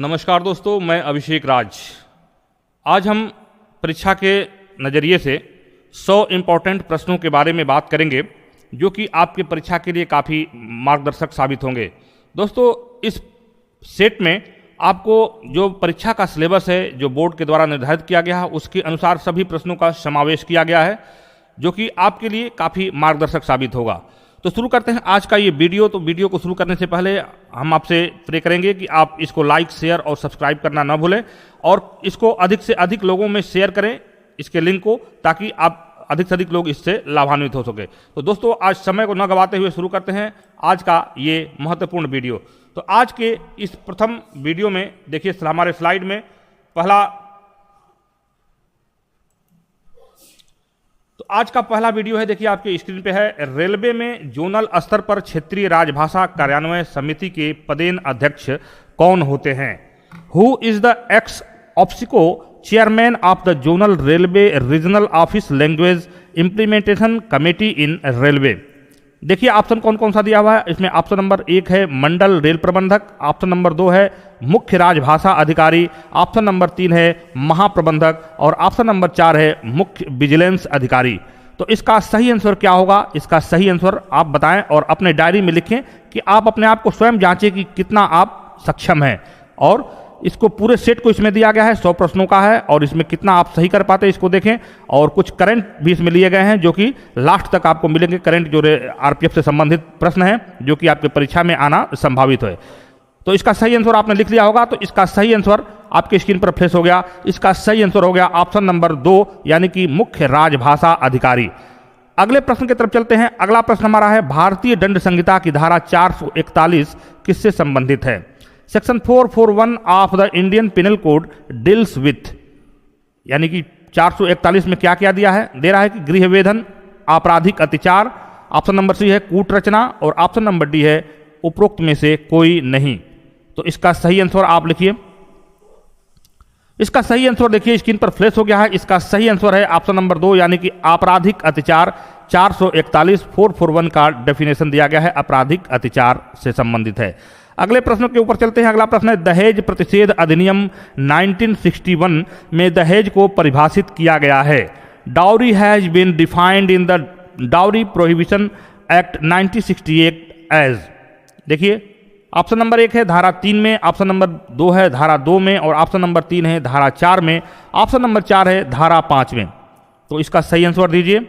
नमस्कार दोस्तों, मैं अभिषेक राज। आज हम परीक्षा के नज़रिए से 100 इम्पॉर्टेंट प्रश्नों के बारे में बात करेंगे जो कि आपके परीक्षा के लिए काफ़ी मार्गदर्शक साबित होंगे। दोस्तों, इस सेट में आपको जो परीक्षा का सिलेबस है, जो बोर्ड के द्वारा निर्धारित किया गया है, उसके अनुसार सभी प्रश्नों का समावेश किया गया है जो कि आपके लिए काफ़ी मार्गदर्शक साबित होगा। तो शुरू करते हैं आज का ये वीडियो। तो वीडियो को शुरू करने से पहले हम आपसे प्रे करेंगे कि आप इसको लाइक, शेयर और सब्सक्राइब करना ना भूलें और इसको अधिक से अधिक लोगों में शेयर करें इसके लिंक को, ताकि आप अधिक से अधिक लोग इससे लाभान्वित हो सके। तो दोस्तों, आज समय को न गवाते हुए शुरू करते हैं आज का ये महत्वपूर्ण वीडियो। तो आज के इस प्रथम वीडियो में देखिए हमारे स्लाइड में आज का पहला वीडियो है। देखिए आपके स्क्रीन पे है, रेलवे में जोनल स्तर पर क्षेत्रीय राजभाषा कार्यान्वयन समिति के पदेन अध्यक्ष कौन होते हैं? Who is the ex officio chairman of the zonal railway regional office language implementation committee in railway. देखिए ऑप्शन कौन कौन सा दिया हुआ है इसमें। ऑप्शन नंबर 1 है मंडल रेल प्रबंधक, ऑप्शन नंबर 2 है मुख्य राजभाषा अधिकारी, ऑप्शन नंबर 3 है महाप्रबंधक और ऑप्शन नंबर 4 है मुख्य विजिलेंस अधिकारी। तो इसका सही आंसर क्या होगा? इसका सही आंसर आप बताएं और अपने डायरी में लिखें कि आप अपने आप को स्वयं जांचें कि कितना आप सक्षम हैं। और इसको पूरे सेट को इसमें दिया गया है, 100 प्रश्नों का है और इसमें कितना आप सही कर पाते हैं इसको देखें। और कुछ करंट भी इसमें लिए गए हैं जो कि लास्ट तक आपको मिलेंगे। करंट जो आरपीएफ से संबंधित प्रश्न हैं जो कि आपके परीक्षा में आना संभावित है। तो इसका सही आंसर आपने लिख लिया होगा। तो इसका सही आंसर आपके स्क्रीन पर फ्लैश हो गया। इसका सही आंसर हो गया ऑप्शन नंबर 2, यानी कि मुख्य राजभाषा अधिकारी। अगले प्रश्न की तरफ चलते हैं। अगला प्रश्न हमारा है, भारतीय दंड संहिता की धारा 441 किससे संबंधित है? Section 441 of the Indian penal code deals with, यानी कि 441 में क्या क्या दिया है? दे रहा है कि गृहवेधन, आपराधिक अत्याचार, ऑप्शन नंबर सी है कूट रचना और ऑप्शन नंबर डी है उपरोक्त में से कोई नहीं। तो इसका सही आंसर आप लिखिए। इसका सही आंसर देखिए स्क्रीन पर फ्लैश हो गया है। इसका सही आंसर है ऑप्शन नंबर 2, यानी कि आपराधिक अत्याचार। 441 441 का डेफिनेशन दिया गया है, आपराधिक अत्याचार से संबंधित है। अगले प्रश्न के ऊपर चलते हैं। अगला प्रश्न है, दहेज प्रतिषेध अधिनियम 1961 में दहेज को परिभाषित किया गया है। Dowry has been defined in the dowry prohibition act 1968 as. देखिए ऑप्शन नंबर 1 है धारा 3 में, ऑप्शन नंबर 2 है धारा 2 में और ऑप्शन नंबर 3 है धारा 4 में, ऑप्शन नंबर 4 है धारा 5 में। तो इसका सही आंसर दीजिए।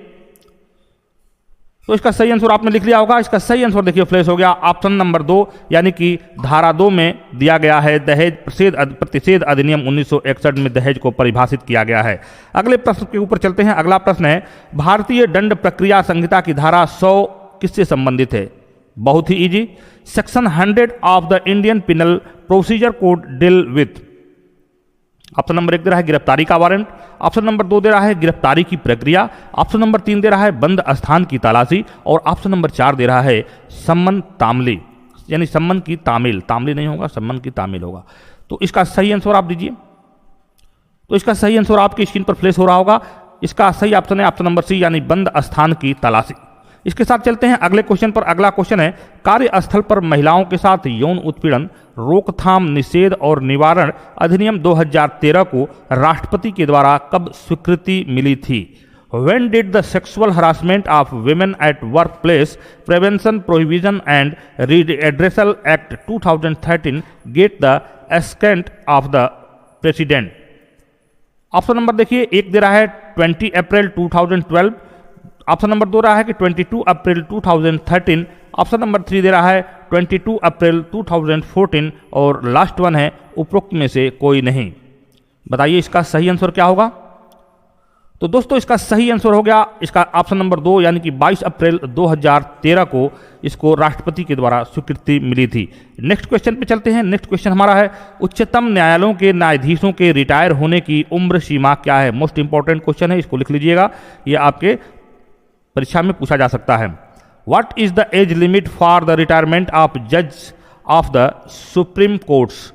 तो इसका सही आंसर आपने लिख लिया होगा। इसका सही आंसर देखिए फ्लैश हो गया ऑप्शन नंबर 2, यानी कि धारा 2 में दिया गया है दहेज प्रतिषेध अधिनियम 1961 में दहेज को परिभाषित किया गया है। अगले प्रश्न के ऊपर चलते हैं। अगला प्रश्न है, भारतीय दंड प्रक्रिया संहिता की धारा 100 किससे संबंधित है? बहुत ही easy, section 100 of the Indian penal procedure code deal with. Option number 1 दे रहा है गिरफ्तारी का वारंट, ऑप्शन नंबर 2 दे रहा है गिरफ्तारी की प्रक्रिया, ऑप्शन नंबर 3 दे रहा है बंद स्थान की तलाशी और ऑप्शन नंबर 4 दे रहा है सम्मन तामली, यानी सम्मन की तामील। तामली नहीं होगा, सम्मन की तामील होगा। तो इसका सही आंसर आप दीजिए। तो इसका सही आंसर आपकी स्क्रीन पर फ्लैश हो रहा होगा। इसका सही ऑप्शन है ऑप्शन नंबर सी, यानी बंद स्थान की तलाशी। इसके साथ चलते हैं अगले क्वेश्चन पर। अगला क्वेश्चन है, कार्यस्थल पर महिलाओं के साथ यौन उत्पीड़न रोकथाम निषेध और निवारण अधिनियम 2013 को राष्ट्रपति के द्वारा कब स्वीकृति मिली थी? When did the Sexual Harassment of Women at Workplace Prevention Prohibition and Redressal Act 2013 get the assent of the President? Option number देखिए 1 दे रहा है 20 अप्रैल 2012, ऑप्शन नंबर 2 रहा है कि 22 अप्रैल 2013, ऑप्शन नंबर 3 दे रहा है 22 अप्रैल 2014 और लास्ट वन है उपरोक्त में से कोई नहीं। बताइए इसका सही आंसर क्या होगा? तो दोस्तों इसका सही आंसर हो गया इसका ऑप्शन नंबर 2, यानी कि 22 अप्रैल 2013 को इसको राष्ट्रपति के द्वारा स्वीकृति मिली थी। नेक्स्ट क्वेश्चन पे चलते हैं। नेक्स्ट क्वेश्चन हमारा है, उच्चतम न्यायालयों के न्यायाधीशों के रिटायर होने की उम्र सीमा क्या है? मोस्ट इंपॉर्टेंट क्वेश्चन है, इसको लिख लीजिएगा, ये आपके परीक्षा में पूछा जा सकता है। What is the age limit for the retirement of जज of the supreme courts?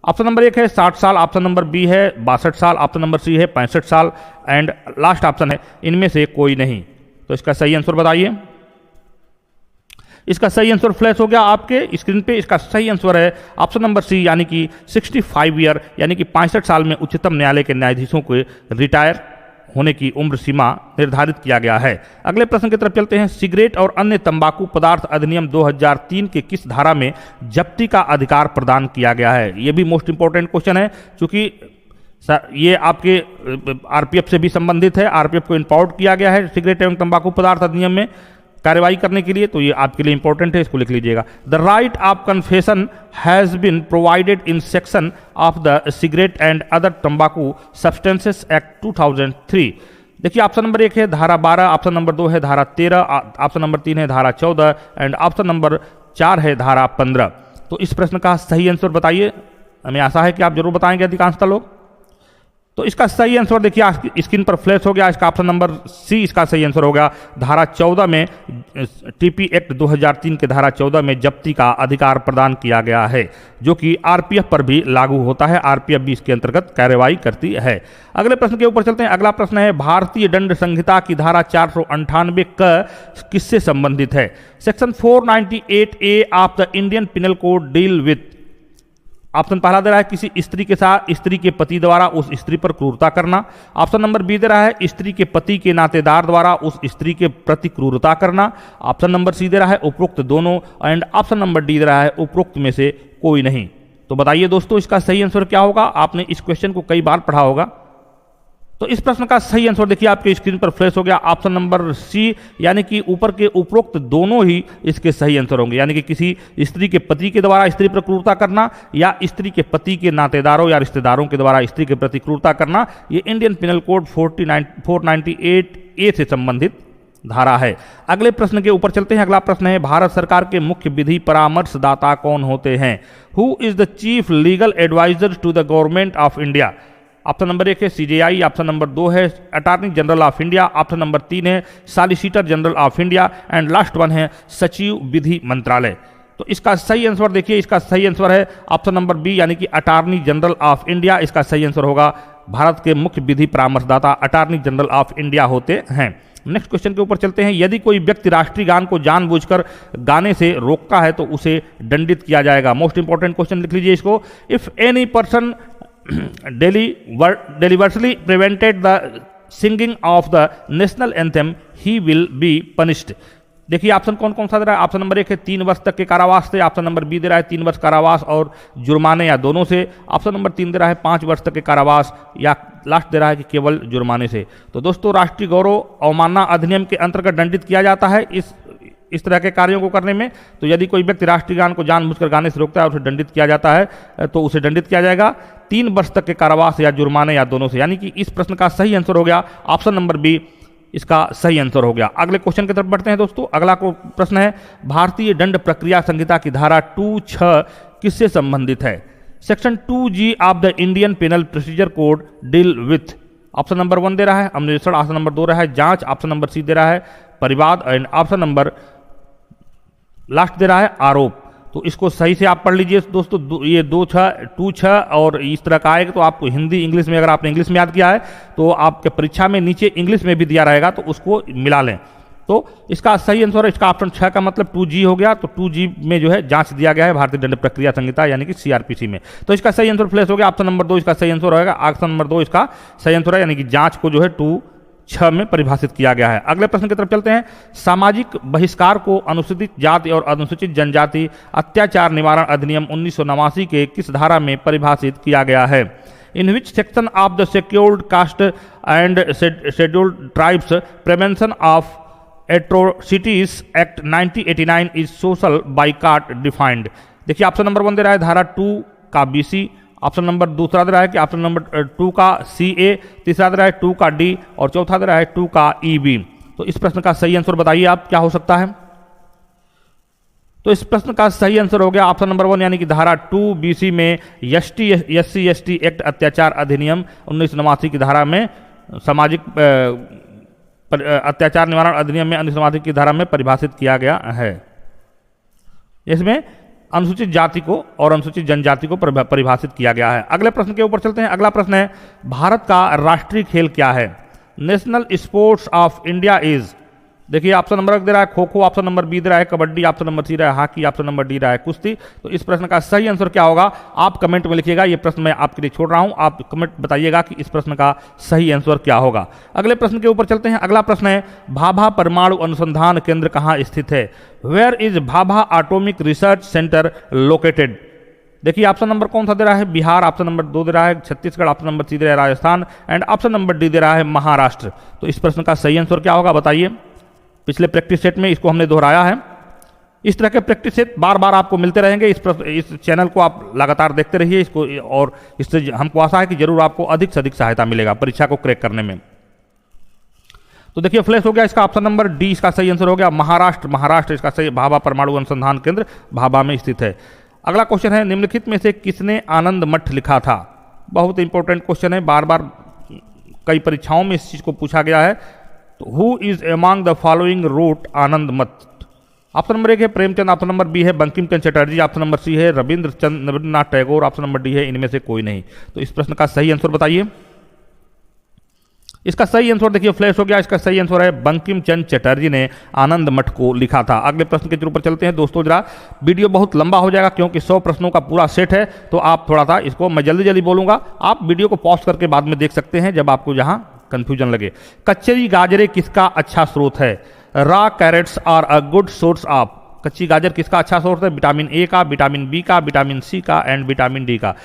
Option number 1 है 60 साल, ऑप्शन नंबर बी है 62 साल, ऑप्शन नंबर सी है 65 साल एंड लास्ट ऑप्शन है इनमें से कोई नहीं। तो इसका सही आंसर बताइए। इसका सही आंसर फ्लैश हो गया आपके स्क्रीन पे। इसका सही आंसर है ऑप्शन नंबर सी, यानी कि 65 ईयर, यानी कि 65 साल में उच्चतम न्यायालय के न्यायाधीशों को रिटायर होने की उम्र सीमा निर्धारित किया गया है। अगले प्रश्न की तरफ चलते हैं। सिगरेट और अन्य तंबाकू पदार्थ अधिनियम 2003 के किस धारा में जब्ती का अधिकार प्रदान किया गया है? यह भी मोस्ट इंपॉर्टेंट क्वेश्चन है, क्योंकि ये आपके आरपीएफ से भी संबंधित है। आरपीएफ को इंपावर्ड किया गया है सिगरेट एवं तंबाकू पदार्थ अधिनियम में कार्रवाई करने के लिए, तो ये आपके लिए इंपॉर्टेंट है, इसको लिख लीजिएगा। The right of confession has been provided in section of the cigarette and other तंबाकू सब्सटेंसेस एक्ट 2003। देखिए ऑप्शन नंबर 1 है धारा 12, ऑप्शन नंबर 2 है धारा 13, ऑप्शन नंबर 3 है धारा 14 एंड ऑप्शन नंबर 4 है धारा 15। तो इस प्रश्न का सही आंसर बताइए। हमें आशा है कि आप जरूर बताएंगे अधिकांशतः लोग। तो इसका सही आंसर देखिए स्क्रीन पर फ्लैश हो गया। इसका ऑप्शन नंबर सी इसका सही आंसर हो गया। धारा 14 में टीपी एक्ट 2003 के धारा 14 में जब्ती का अधिकार प्रदान किया गया है, जो कि आरपीएफ पर भी लागू होता है। आरपीएफ भी इसके अंतर्गत कार्रवाई करती है। अगले प्रश्न के ऊपर चलते हैं। अगला प्रश्न है भारतीय दंड संहिता की धारा 498 किससे संबंधित है? Section 498A of the Indian penal code deal with. Option पहला दे रहा है किसी स्त्री के साथ स्त्री के पति द्वारा उस स्त्री पर क्रूरता करना। ऑप्शन नंबर बी दे रहा है स्त्री के पति के नातेदार द्वारा उस स्त्री के प्रति क्रूरता करना। ऑप्शन नंबर सी दे रहा है उपरोक्त दोनों, एंड ऑप्शन नंबर डी दे रहा है उपरोक्त में से कोई नहीं। तो बताइए दोस्तों इसका सही आंसर क्या होगा? आपने इस क्वेश्चन को कई बार पढ़ा होगा। तो इस प्रश्न का सही आंसर देखिए आपके स्क्रीन पर फ्लैश हो गया। ऑप्शन नंबर सी, यानी कि ऊपर के उपरोक्त दोनों ही इसके सही आंसर होंगे। यानी कि किसी स्त्री के पति के द्वारा स्त्री पर क्रूरता करना या स्त्री के पति के नातेदारों या रिश्तेदारों के द्वारा स्त्री के प्रति क्रूरता करना, ये इंडियन पिनल कोड 498A से संबंधित धारा है। अगले प्रश्न के ऊपर चलते हैं। अगला प्रश्न है भारत सरकार के मुख्य विधि परामर्शदाता कौन होते हैं? Who is the chief legal adviser to the government of India? Option number 1 है सीजेआई, ऑप्शन नंबर 2 है attorney general of India, option number 3 है solicitor general of India, and last one है सचिव विधि मंत्रालय। तो इसका सही आंसर देखिए, इसका सही आंसर है ऑप्शन नंबर बी, यानी कि अटॉर्नी जनरल ऑफ इंडिया। इसका सही आंसर होगा भारत के मुख्य विधि परामर्शदाता अटॉर्नी जनरल ऑफ इंडिया होते हैं। नेक्स्ट क्वेश्चन के ऊपर चलते हैं। यदि कोई व्यक्ति राष्ट्रीय गान को जानबूझकर गाने से रोकता है तो उसे दंडित किया जाएगा। मोस्ट इंपॉर्टेंट क्वेश्चन लिख लीजिए इसको। If any person deliberately prevented the singing of the national anthem, he will be punished। देखिए ऑप्शन कौन कौन सा दे रहा है। ऑप्शन नंबर 1 है 3 वर्ष तक के कारावास से, ऑप्शन नंबर बी दे रहा है 3 वर्ष कारावास और जुर्माने या दोनों से, ऑप्शन नंबर 3 दे रहा है 5 वर्ष तक के कारावास या लास्ट दे रहा है कि केवल जुर्माने से। तो दोस्तों राष्ट्रीय गौरव अवमानना अधिनियम के अंतर्गत दंडित किया जाता है इस तरह के कार्यों को करने में। तो यदि कोई व्यक्ति राष्ट्रीय गान को जानबूझकर गाने से रोकता है उसे दंडित किया जाता है, तो उसे दंडित किया जाएगा 3 वर्ष तक के कारावास या जुर्माने या दोनों से। यानी कि इस प्रश्न का सही आंसर हो गया ऑप्शन नंबर बी, इसका सही आंसर हो गया। अगले क्वेश्चन की तरफ बढ़ते हैं दोस्तों। अगला प्रश्न है भारतीय दंड प्रक्रिया संहिता की धारा 26 किससे संबंधित है? Section 2G of the Indian penal procedure code deal with. Option number 1 दे रहा है अन्वेषण, ऑप्शन नंबर 2 रहा है जांच, ऑप्शन नंबर सी दे रहा है परिवाद, एंड ऑप्शन नंबर लास्ट दे रहा है आरोप। तो इसको सही से आप पढ़ लीजिए दोस्तों। ये 2-6 और इस तरह का आएगा तो आपको हिंदी इंग्लिश में, अगर आपने इंग्लिश में याद किया है तो आपके परीक्षा में नीचे इंग्लिश में भी दिया रहेगा, तो उसको मिला लें। तो इसका सही आंसर है, इसका ऑप्शन 6 का मतलब 2G हो गया। तो 2G में जो है जांच दिया गया है भारतीय दंड प्रक्रिया संहिता यानी कि सीआरपीसी में। तो इसका सही आंसर फ्लैश हो गया। ऑप्शन नंबर 2 इसका सही आंसर होगा। ऑप्शन नंबर 2 इसका सही आंसर है, यानी कि जांच को जो है 2-6 में परिभाषित किया गया है। अगले प्रश्न की तरफ चलते हैं। सामाजिक बहिष्कार को अनुसूचित जाति और अनुसूचित जनजाति अत्याचार निवारण अधिनियम 1989 के किस धारा में परिभाषित किया गया है? In which section of the scheduled caste and scheduled tribes prevention of atrocities act 1989 is social boycott defined. देखिए ऑप्शन नंबर 1 दे रहा है धारा 2 का BC, ऑप्शन नंबर दूसरा दे रहा है कि ऑप्शन नंबर 2 का CA, तीसरा दे रहा है 2 का D और चौथा दे रहा है 2 का EB। तो इस प्रश्न का सही आंसर बताइए आप क्या हो सकता है? तो इस प्रश्न का सही आंसर हो गया ऑप्शन नंबर 1, यानी कि धारा 2 BC में SC/ST एक्ट अत्याचार अधिनियम 1989 की धारा में सामाजिक अत्याचार निवारण अधिनियम में 1989 की धारा में परिभाषित किया गया है। इसमें अनुसूचित जाति को और अनुसूचित जनजाति को परिभाषित किया गया है। अगले प्रश्न के ऊपर चलते हैं। अगला प्रश्न है भारत का राष्ट्रीय खेल क्या है? National sports of India is. देखिए ऑप्शन नंबर 1 दे रहा है kho kho, option number B दे रहा है कबड्डी, ऑप्शन नंबर सी रहा है हॉकी, ऑप्शन नंबर डी रहा है कुश्ती। तो इस प्रश्न का सही आंसर क्या होगा आप कमेंट में लिखिएगा। ये प्रश्न मैं आपके लिए छोड़ रहा हूं, आप कमेंट बताइएगा कि इस प्रश्न का सही आंसर क्या होगा। अगले प्रश्न के ऊपर चलते हैं। अगला प्रश्न है भाभा परमाणु अनुसंधान केंद्र कहां स्थित है? Where is Bhabha atomic research centre located? देखिए ऑप्शन नंबर कौन सा दे रहा है बिहार, ऑप्शन नंबर 2 दे रहा है छत्तीसगढ़, ऑप्शन नंबर 3 दे रहा है Rajasthan and option number D दे रहा है महाराष्ट्र। तो इस प्रश्न का सही आंसर क्या होगा बताइए। पिछले प्रैक्टिस सेट में इसको हमने दोहराया है। इस तरह के प्रैक्टिस सेट बार बार आपको मिलते रहेंगे। इस चैनल को आप लगातार देखते रहिए इसको, और इससे हमको आशा है कि जरूर आपको अधिक से अधिक सहायता मिलेगा परीक्षा को क्रैक करने में। तो देखिए फ्लैश हो गया इसका ऑप्शन नंबर डी, इसका सही आंसर हो गया महाराष्ट्र। महाराष्ट्र इसका सही, भाभा परमाणु अनुसंधान केंद्र भाभा में स्थित है। अगला क्वेश्चन है निम्नलिखित में से किसने आनंद मठ लिखा था? बहुत इंपॉर्टेंट क्वेश्चन है, बार बार कई परीक्षाओं में इस चीज को पूछा गया है। तो who is among the following wrote Anand Math? Option number 1 है प्रेमचंद, ऑप्शन नंबर बी है Bankim Chandra Chatterjee, option number C है Rabindranath Tagore, option number D है इनमें से कोई नहीं। तो इस प्रश्न का सही आंसर बताइए। इसका सही आंसर देखिए फ्लैश हो गया, इसका सही आंसर है बंकिम चंद्र चटर्जी ने आनंद मठ को लिखा था। अगले प्रश्न के ऊपर चलते हैं दोस्तों। जरा वीडियो बहुत लंबा हो जाएगा क्योंकि 100 प्रश्नों का पूरा सेट है, तो आप थोड़ा सा इसको मैं जल्दी जल्दी बोलूंगा, आप वीडियो को पॉज करके बाद में देख सकते हैं जब आपको जहां कंफ्यूजन लगे। कच्ची गाजरे किसका अच्छा स्रोत है? Raw carrots are a good source of. कच्ची गाजर किसका अच्छा सोर्स है? विटामिन ए का, विटामिन बी का, विटामिन सी का एंड विटामिन डी का।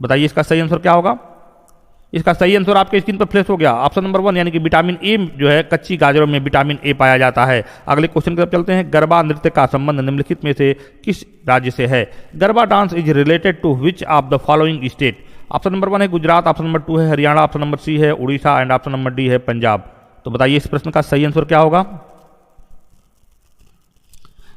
बताइए इसका सही आंसर क्या होगा। इसका सही आंसर आपके स्क्रीन पर फ्लैश हो गया, ऑप्शन नंबर 1 यानी कि विटामिन ए जो है कच्ची गाजरों में विटामिन ए पाया जाता है। अगले क्वेश्चन की तरफ चलते हैं। गरबा नृत्य का संबंध निम्नलिखित में से किस राज्य से है? Garba dance is related to which of the following state? Option number 1 है गुजरात, ऑप्शन नंबर 2 है हरियाणा, ऑप्शन नंबर सी है Orissa and option number D है पंजाब। तो बताइए इस प्रश्न का सही आंसर क्या होगा।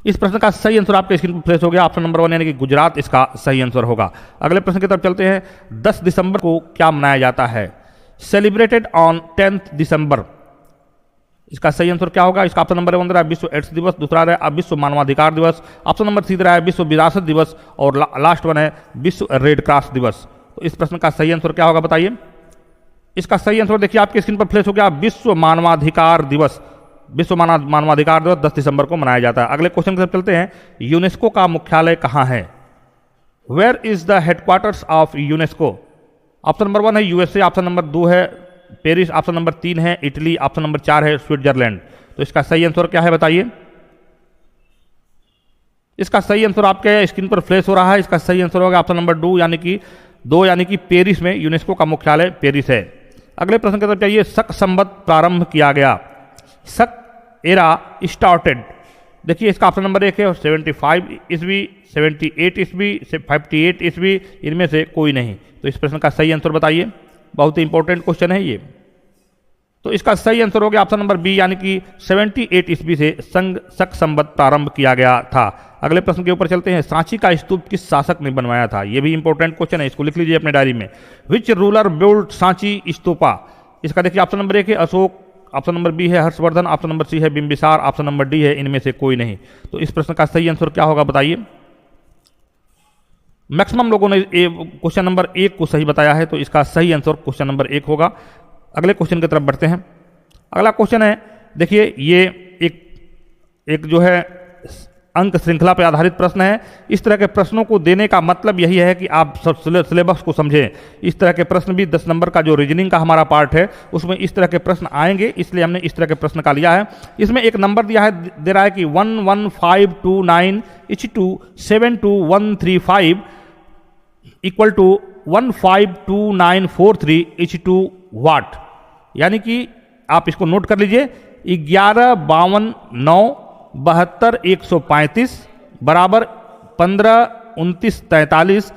इस प्रश्न का सही आंसर आपके स्क्रीन पर फ्लैश हो गया, ऑप्शन नंबर 1 यानी कि गुजरात इसका सही आंसर होगा। अगले प्रश्न की तरफ चलते हैं। 10 दिसंबर को क्या मनाया जाता है? सेलिब्रेटेड ऑन 10 दिसंबर। इसका सही आंसर क्या होगा। इसका ऑप्शन नंबर 1 रहा है विश्व एड्स दिवस, दूसरा रहा है विश्व मानवाधिकार दिवस, ऑप्शन नंबर 3 रहा है विश्व विरासत दिवस और लास्ट वन है विश्व रेड क्रॉस दिवस। तो इस प्रश्न का सही आंसर क्या होगा बताइए। इसका सही आंसर देखिए आपके स्क्रीन पर फ्लैश हो गया, विश्व मानवाधिकार दिवस। विश्व मानवाधिकार दिवस 10 दिसंबर को मनाया जाता है। अगले क्वेश्चन की तरफ चलते हैं। यूनेस्को का मुख्यालय कहां है? Where is the headquarters of UNESCO? Option number 1 है यूएसए, ऑप्शन नंबर 2 है पेरिस, ऑप्शन नंबर 3 है इटली, ऑप्शन नंबर 4 है स्विट्जरलैंड। तो इसका सही आंसर क्या है बताइए। इसका सही आंसर आपके स्क्रीन पर फ्लैश हो रहा है, इसका सही आंसर होगा ऑप्शन नंबर 2 यानी कि पेरिस में यूनेस्को का मुख्यालय पेरिस है। अगले प्रश्न की तरफ चाहिए। शक संवत प्रारंभ किया गया। शक एरा स्टार्टेड। देखिए इसका ऑप्शन नंबर 1 है 75 ईस्वी, 78 ईस्वी, 58 ईस्वी, इनमें से कोई नहीं। तो इस प्रश्न का सही आंसर बताइए, बहुत ही इंपॉर्टेंट क्वेश्चन है ये। तो इसका सही आंसर हो गया ऑप्शन नंबर बी यानी कि 78 ईस्वी से शक संवत प्रारंभ किया गया था। अगले प्रश्न के ऊपर चलते हैं। सांची का स्तूप किस शासक ने बनवाया था? यह भी इंपॉर्टेंट क्वेश्चन है, इसको लिख लीजिए अपने डायरी में। Which ruler build Sanchi stupa? इसका देखिए ऑप्शन नंबर 1 है अशोक, ऑप्शन नंबर बी है हर्षवर्धन, ऑप्शन नंबर सी है बिंबिसार, ऑप्शन नंबर डी है इनमें से कोई नहीं। तो इस प्रश्न का सही आंसर क्या होगा बताइए। मैक्सिमम लोगों ने क्वेश्चन नंबर 1 को सही बताया है, तो इसका सही आंसर क्वेश्चन नंबर 1 होगा। अगले क्वेश्चन की तरफ बढ़ते हैं। अगला क्वेश्चन है, देखिए ये एक जो है अंक श्रृंखला पर आधारित प्रश्न है। इस तरह के प्रश्नों को देने का मतलब यही है कि आप सिलेबस को समझें। इस तरह के प्रश्न भी 10 नंबर का जो रीजनिंग का हमारा पार्ट है उसमें इस तरह के प्रश्न आएंगे, इसलिए हमने इस तरह के प्रश्न का लिया है। इसमें एक नंबर दिया है, दे रहा है कि 11529 = 72135 इक्वल टू 152943 = वाट। यानी कि आप इसको नोट कर लीजिए, 11 52 9 72 135 बराबर 15 29 43।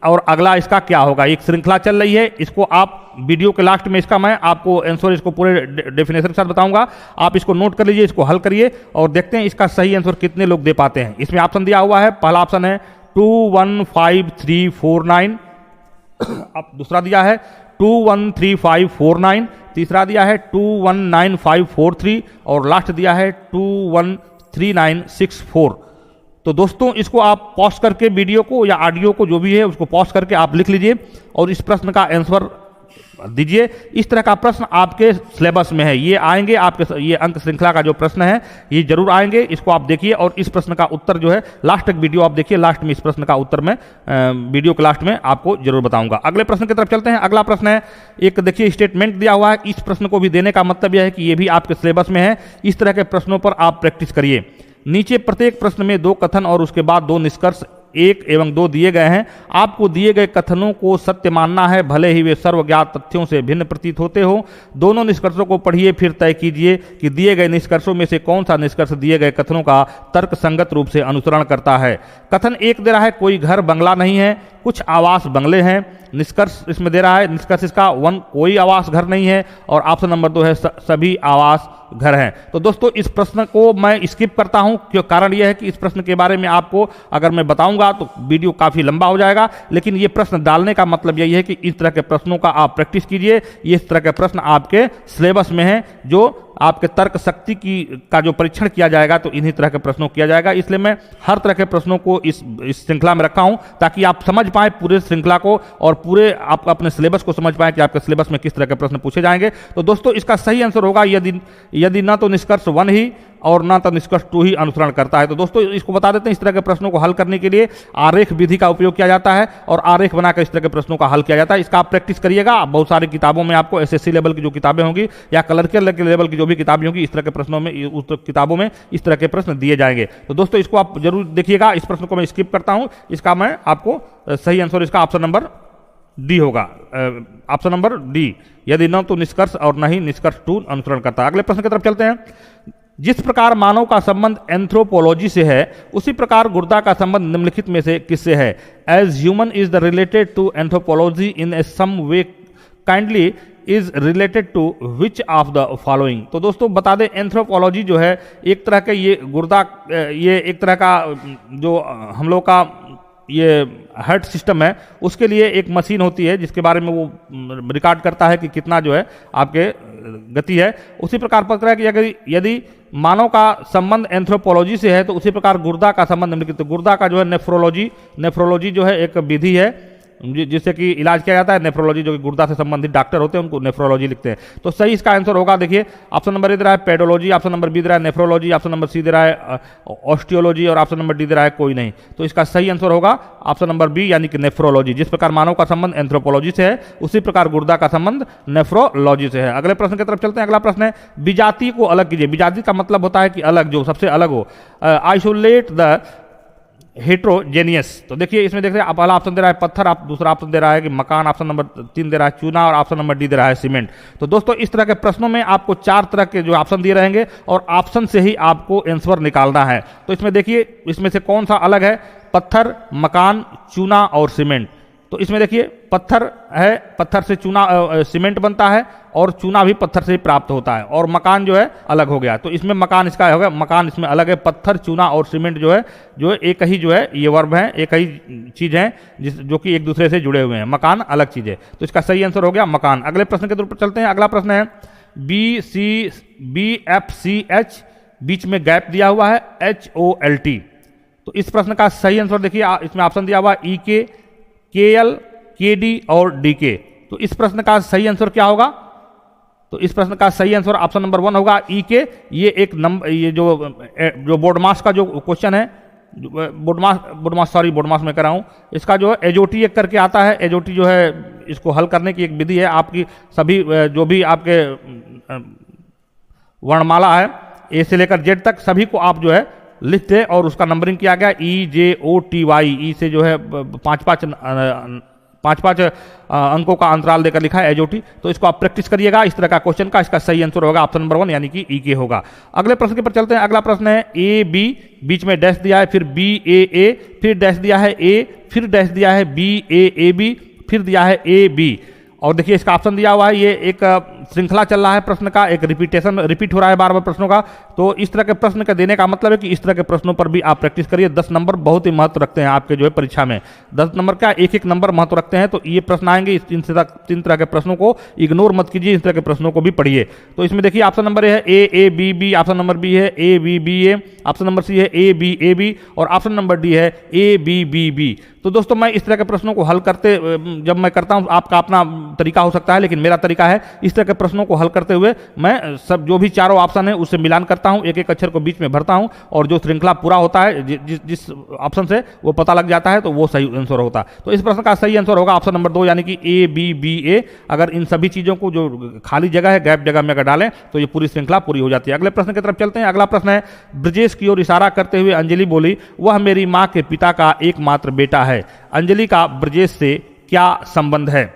और अगला इसका क्या होगा, एक श्रृंखला चल रही है। इसको आप वीडियो के लास्ट में इसका मैं आपको आंसर इसको पूरे डेफिनेशन के साथ बताऊंगा, आप इसको नोट कर लीजिए, इसको हल करिए और देखते हैं इसका सही आंसर कितने लोग दे पाते हैं। इसमें ऑप्शन दिया हुआ है, पहला ऑप्शन है 215349, अब दूसरा दिया है 213549, तीसरा दिया है 219543 और लास्ट दिया है 213964। तो दोस्तों इसको आप पॉज करके वीडियो को या ऑडियो को जो भी है उसको पॉज करके आप लिख लीजिए और इस प्रश्न का आंसर दीजिए। इस तरह का प्रश्न आपके सिलेबस में है, ये आएंगे आपके, ये अंक श्रृंखला का जो प्रश्न है ये जरूर आएंगे, इसको आप देखिए। और इस प्रश्न का उत्तर जो है लास्ट तक वीडियो आप देखिए, लास्ट में इस प्रश्न का उत्तर में वीडियो के लास्ट में आपको जरूर बताऊंगा। अगले प्रश्न की तरफ चलते हैं। अगला प्रश्न है, एक देखिए स्टेटमेंट दिया हुआ है, इस प्रश्न को भी देने का मतलब यह है कि ये भी आपके सिलेबस में है। इस तरह के प्रश्नों पर आप प्रैक्टिस करिए। नीचे प्रत्येक प्रश्न में 2 कथन और उसके बाद 2 निष्कर्ष 1 एवं 2 दिए गए हैं। आपको दिए गए कथनों को सत्य मानना है, भले ही वे सर्वज्ञात तथ्यों से भिन्न प्रतीत होते हो। दोनों निष्कर्षों को पढ़िए, फिर तय कीजिए कि दिए गए निष्कर्षों में से कौन सा निष्कर्ष दिए गए कथनों का तर्क संगत रूप से अनुसरण करता है। कथन 1 दे रहा है, कोई घर बंगला नहीं है, कुछ आवास बंगले हैं। निष्कर्ष इसमें दे रहा है, निष्कर्ष इसका 1 कोई आवास घर नहीं है, और ऑप्शन नंबर 2 है सभी आवास घर हैं। तो दोस्तों इस प्रश्न को मैं स्किप करता हूं, क्यों? कारण यह है कि इस प्रश्न के बारे में आपको अगर मैं बताऊंगा तो वीडियो काफी लंबा हो जाएगा। लेकिन ये प्रश्न डालने का मतलब यही है कि इस तरह के प्रश्नों का आप प्रैक्टिस कीजिए। ये इस तरह के प्रश्न आपके सिलेबस में है, जो आपके तर्क शक्ति का जो परीक्षण किया जाएगा तो इन्हीं तरह के प्रश्नों किया जाएगा। इसलिए मैं हर तरह के प्रश्नों को इस श्रृंखला में रखा हूं, ताकि आप समझ पाएं पूरे श्रृंखला को, और पूरे आप अपने सिलेबस को समझ पाएं कि आपके सिलेबस में किस तरह के प्रश्न पूछे जाएंगे। तो दोस्तों इसका सही आंसर होगा यदि ना तो निष्कर्ष 1 ही और ना तो निष्कर्ष 2 ही अनुसरण करता है। तो दोस्तों इसको बता देते हैं, इस तरह के प्रश्नों को हल करने के लिए आरेख विधि का उपयोग किया जाता है, और आरेख बनाकर इस तरह के प्रश्नों का हल किया जाता है। इसका आप प्रैक्टिस करिएगा। बहुत सारी किताबों में आपको एसएससी लेवल की जो किताबें होंगी या क्लर्कल लेवल की जो भी किताबें होंगी, इस तरह के प्रश्नों में, उस किताबों में इस तरह के प्रश्न दिए जाएंगे। तो दोस्तों इसको आप जरूर देखिएगा। इस प्रश्न को मैं स्किप करता हूं, इसका मैं आपको सही आंसर इसका ऑप्शन नंबर डी होगा, ऑप्शन नंबर डी, यदि न तो निष्कर्ष और न ही निष्कर्ष 2 अनुसरण करता है। अगले प्रश्न की तरफ चलते हैं। जिस प्रकार मानव का संबंध एंथ्रोपोलॉजी से है, उसी प्रकार गुर्दा का संबंध निम्नलिखित में से किससे है? As human is the related to anthropology in a some way, kindly is related to which of the following. तो दोस्तों बता दें, एंथ्रोपोलॉजी जो है एक तरह का ये गुर्दा, ये एक तरह का जो हम लोग का ये हार्ट सिस्टम है, उसके लिए एक मशीन होती है जिसके बारे में वो रिकॉर्ड करता है कि कितना जो है आपके गति है। उसी प्रकार पता है कि अगर यदि मानव का संबंध एंथ्रोपोलॉजी से है, तो उसी प्रकार गुर्दा का संबंध निम्नलिखित, तो गुर्दा का जो है नेफ्रोलॉजी जो है एक विधि है जिससे कि इलाज किया जाता है। नेफ्रोलॉजी जो कि गुर्दा से संबंधित डॉक्टर होते हैं उनको नेफ्रोलॉजी लिखते हैं। तो सही इसका आंसर होगा, देखिए ऑप्शन नंबर ए दे रहा है पेडोलॉजी, ऑप्शन नंबर बी दे रहा है नेफ्रोलॉजी, ऑप्शन नंबर सी दे रहा है ऑस्टियोलॉजी, और ऑप्शन नंबर डी दे रहा है कोई नहीं। तो इसका सही आंसर होगा ऑप्शन नंबर बी, यानी कि नेफ्रोलॉजी। जिस प्रकार मानव का संबंध एंथ्रोपोलॉजी से है, उसी प्रकार गुर्दा का संबंध नेफ्रोलॉजी से है। अगले प्रश्न की तरफ चलते हैं। अगला प्रश्न है, विजाति को अलग कीजिए। विजाति का मतलब होता है कि अलग, जो सबसे अलग हो। Isolate the heterogeneous. तो देखिए इसमें देख रहे हैं, पहला ऑप्शन दे रहा है पत्थर, आप दूसरा ऑप्शन दे रहा है कि मकान, ऑप्शन नंबर 3 दे रहा है चूना, और ऑप्शन नंबर डी दे रहा है सीमेंट। तो दोस्तों इस तरह के प्रश्नों में आपको 4 तरह के जो ऑप्शन दिए रहेंगे, और ऑप्शन से ही आपको आंसर निकालना है। तो इसमें देखिए इसमें से कौन सा अलग है? पत्थर, मकान, चूना और सीमेंट। तो इसमें देखिए पत्थर है, पत्थर से चूना सीमेंट बनता है, और चूना भी पत्थर से ही प्राप्त होता है, और मकान जो है अलग हो गया। तो इसमें मकान इसका हो गया, मकान इसमें अलग है। पत्थर, चूना और सीमेंट जो है एक ही जो है ये वर्ब है, एक ही चीज है जो कि एक दूसरे से जुड़े हुए हैं। मकान अलग चीज है, तो इसका सही आंसर हो गया मकान। अगले प्रश्न के ऊपर चलते हैं। अगला प्रश्न है BFCH, बीच में गैप दिया हुआ है HOLT। तो इस प्रश्न का सही आंसर देखिए, इसमें ऑप्शन दिया हुआ EK, KL, KD और DK। तो इस प्रश्न का सही आंसर क्या होगा? तो इस प्रश्न का सही आंसर ऑप्शन नंबर 1 होगा EK। ये एक नंबर, ये जो बोर्डमास का जो क्वेश्चन है, बोर्डमास में कर रहा हूँ, इसका जो है एजोटी एक करके आता है। एजोटी जो है इसको हल करने की एक विधि है। आपकी सभी जो भी आपके वर्णमाला है ए से लेकर जेड तक, सभी को आप जो है लिखते हैं, और उसका नंबरिंग किया गया EJOTY। ई से जो है 5-5 अंकों का अंतराल देकर लिखा है एजोटी। तो इसको आप प्रैक्टिस करिएगा इस तरह का क्वेश्चन का। इसका सही आंसर होगा ऑप्शन नंबर 1, यानी कि EK होगा। अगले प्रश्न के पर चलते हैं। अगला प्रश्न है AB, बीच में डैश दिया है, फिर BAA, फिर डैश दिया है A, फिर डैश दिया है BAAB, फिर दिया है AB। और देखिए इसका ऑप्शन दिया हुआ है, ये एक श्रृंखला चल रहा है प्रश्न का, एक रिपीट हो रहा है बार बार प्रश्नों का। तो इस तरह के प्रश्न का देने का मतलब है कि इस तरह के प्रश्नों पर भी आप प्रैक्टिस करिए। 10 नंबर बहुत ही महत्व रखते हैं आपके जो है परीक्षा में। 10 नंबर का एक नंबर महत्व रखते हैं। तो ये प्रश्न आएंगे, इस 3 तरह के प्रश्नों को इग्नोर मत कीजिए, इस तरह के प्रश्नों को भी पढ़िए। तो इसमें देखिए ऑप्शन नंबर है AABB, ऑप्शन नंबर बी है ABBA, ऑप्शन नंबर सी है ABAB, और ऑप्शन नंबर डी है ABBB। तो दोस्तों मैं इस तरह के प्रश्नों को हल करते जब मैं करता हूं, आपका अपना तरीका हो सकता है, लेकिन मेरा तरीका है इस तरह के प्रश्नों को हल करते हुए मैं सब जो भी चारों ऑप्शन है उससे मिलान करता हूं, एक एक अक्षर को बीच में भरता हूं और जो श्रृंखला पूरा होता है जिस ऑप्शन से वो पता लग जाता है तो वो सही आंसर होता है। तो इस प्रश्न का सही आंसर होगा ऑप्शन नंबर 2 यानी कि ए बी बी ए। अगर इन सभी चीजों को जो खाली जगह है गैप जगह में अगर डालें तो ये पूरी श्रृंखला पूरी हो जाती है। अगले प्रश्न की तरफ चलते हैं। अगला प्रश्न है, ब्रजेश की ओर इशारा करते हुए अंजलि बोली, वह मेरी मां के पिता का एकमात्र बेटा है। अंजलि का ब्रजेश से क्या संबंध है?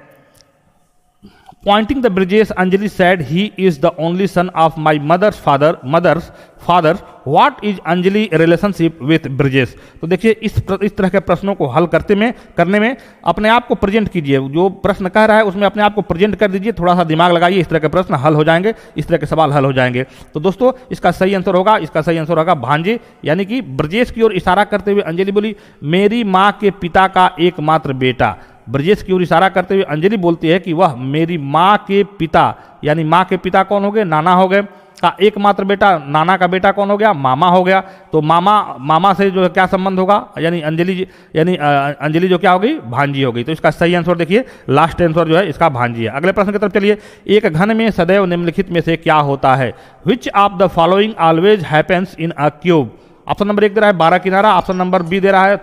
Pointing the Brijesh, Anjali said, he is the only son of my mother's father. What is Anjali relationship with Brijesh? तो देखिए इस तरह के प्रश्नों को हल करने में अपने आप को प्रेजेंट कीजिए। जो प्रश्न कह रहा है उसमें अपने आप को प्रेजेंट कर दीजिए, थोड़ा सा दिमाग लगाइए, इस तरह के प्रश्न हल हो जाएंगे, इस तरह के सवाल हल हो जाएंगे। तो दोस्तों इसका सही आंसर होगा भांजे, यानी कि ब्रजेश की ओर इशारा करते हुए अंजलि बोली, मेरी माँ के पिता का एकमात्र बेटा। ब्रजेश की ओर इशारा करते हुए अंजलि बोलती है कि वह मेरी माँ के पिता, यानी माँ के पिता कौन हो गए? नाना हो गए, का एकमात्र बेटा, नाना का बेटा कौन हो गया? मामा हो गया। तो मामा से जो है क्या संबंध होगा? यानी अंजलि जो क्या हो गई? भांजी हो गई। तो इसका सही आंसर देखिए, लास्ट आंसर जो है इसका भांजी है। अगले प्रश्न की तरफ चलिए। एक घन में सदैव निम्नलिखित में से क्या होता है? Which of the following always happens in a cube? Option number 1 दे रहा है 12 किनारा, ऑप्शन नंबर बी दे रहा है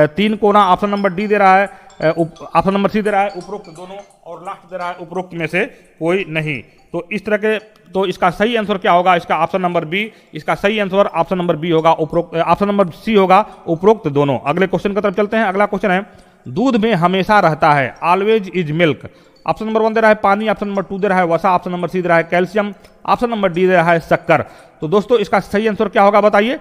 3 कोना, ऑप्शन नंबर डी दे रहा है ऑप्शन नंबर सी दे रहा है उपरोक्त दोनों, और लास्ट दे रहा है उपरोक्त में से कोई नहीं। तो इस तरह के, तो इसका सही आंसर क्या होगा? इसका ऑप्शन नंबर बी, इसका सही आंसर ऑप्शन नंबर बी होगा, उपरोक्त, ऑप्शन नंबर सी होगा उपरोक्त दोनों। अगले क्वेश्चन की तरफ चलते हैं। अगला क्वेश्चन है, दूध में हमेशा रहता है, always is milk. Option number 1 दे रहा है पानी, ऑप्शन नंबर 2 दे रहा है वसा, ऑप्शन नंबर सी दे रहा है कैल्शियम, ऑप्शन नंबर डी दे रहा है शक्कर। तो दोस्तों इसका सही आंसर क्या होगा बताइए?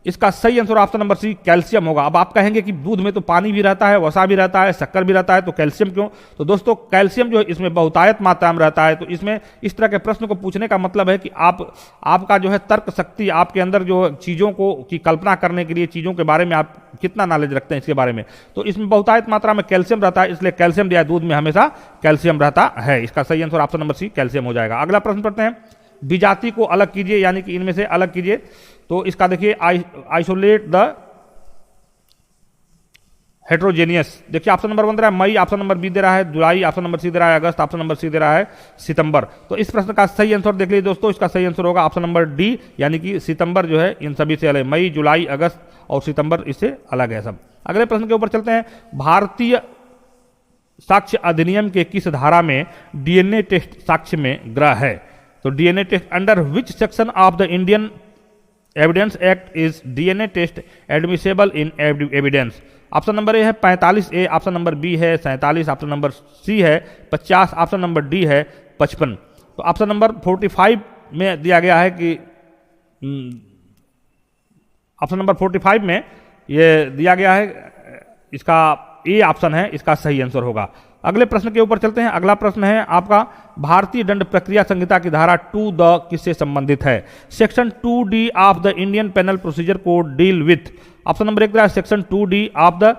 इसका सही answer option number C calcium होगा। अब आप कहेंगे कि दूध में तो पानी भी रहता है, वसा भी रहता है, शक्कर भी रहता है, तो कैल्शियम क्यों? तो दोस्तों कैल्शियम जो है इसमें बहुतायत मात्रा में रहता है। तो इसमें इस तरह के प्रश्न को पूछने का मतलब है कि आपका जो है तर्क शक्ति, आपके अंदर जो चीज़ों को की कल्पना करने के लिए, चीज़ों के बारे में आप कितना नॉलेज रखते हैं इसके बारे में। तो इसमें बहुतायत मात्रा में कैल्शियम रहता है, इसलिए कैल्शियम दिया है, दूध में हमेशा कैल्शियम रहता है। इसका सही answer option number C calcium हो जाएगा। अगला प्रश्न पढ़ते हैं, विजाति को अलग कीजिए, यानी कि इनमें से अलग कीजिए। तो इसका देखिए, आइसोलेट द हेट्रोजेनियस। देखिए ऑप्शन नंबर 1 दे रहा है मई, ऑप्शन नंबर बी दे रहा है जुलाई, ऑप्शन नंबर सी दे रहा है अगस्त, ऑप्शन नंबर सी दे रहा है सितंबर। तो इस प्रश्न का सही आंसर देख लीजिए दोस्तों, इसका सही आंसर होगा ऑप्शन नंबर डी, यानी कि सितंबर जो है इन सभी से अलग, मई, जुलाई, अगस्त और सितंबर इससे अलग है सब। अगले प्रश्न के ऊपर चलते हैं। भारतीय साक्ष्य अधिनियम के किस धारा में डीएनए टेस्ट साक्ष्य में ग्रह है? तो DNA test under which section of the Indian evidence act is DNA test admissible in evidence? Option number A है 45A, ऑप्शन नंबर बी है 47, ऑप्शन नंबर सी है 50, ऑप्शन नंबर डी है 55। तो ऑप्शन नंबर 45 में दिया गया है कि ऑप्शन नंबर 45 में ये दिया गया है, इसका ए ऑप्शन है इसका सही आंसर होगा। अगले प्रश्न के ऊपर चलते हैं। अगला प्रश्न है आपका, भारतीय दंड प्रक्रिया संहिता की धारा 2 द किससे संबंधित है? Section 2D of the Indian penal procedure code deal with. Option number 1 दे रहा है सेक्शन 2D ऑफ द,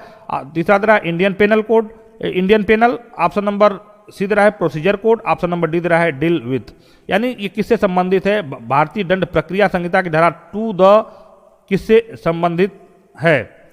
तीसरा दे रहा है Indian penal code, Indian penal, option number C दे रहा है procedure code, option number D दे रहा है डील विथ। यानी ये किससे संबंधित है? भारतीय दंड प्रक्रिया संहिता की धारा 2 द किससे संबंधित है?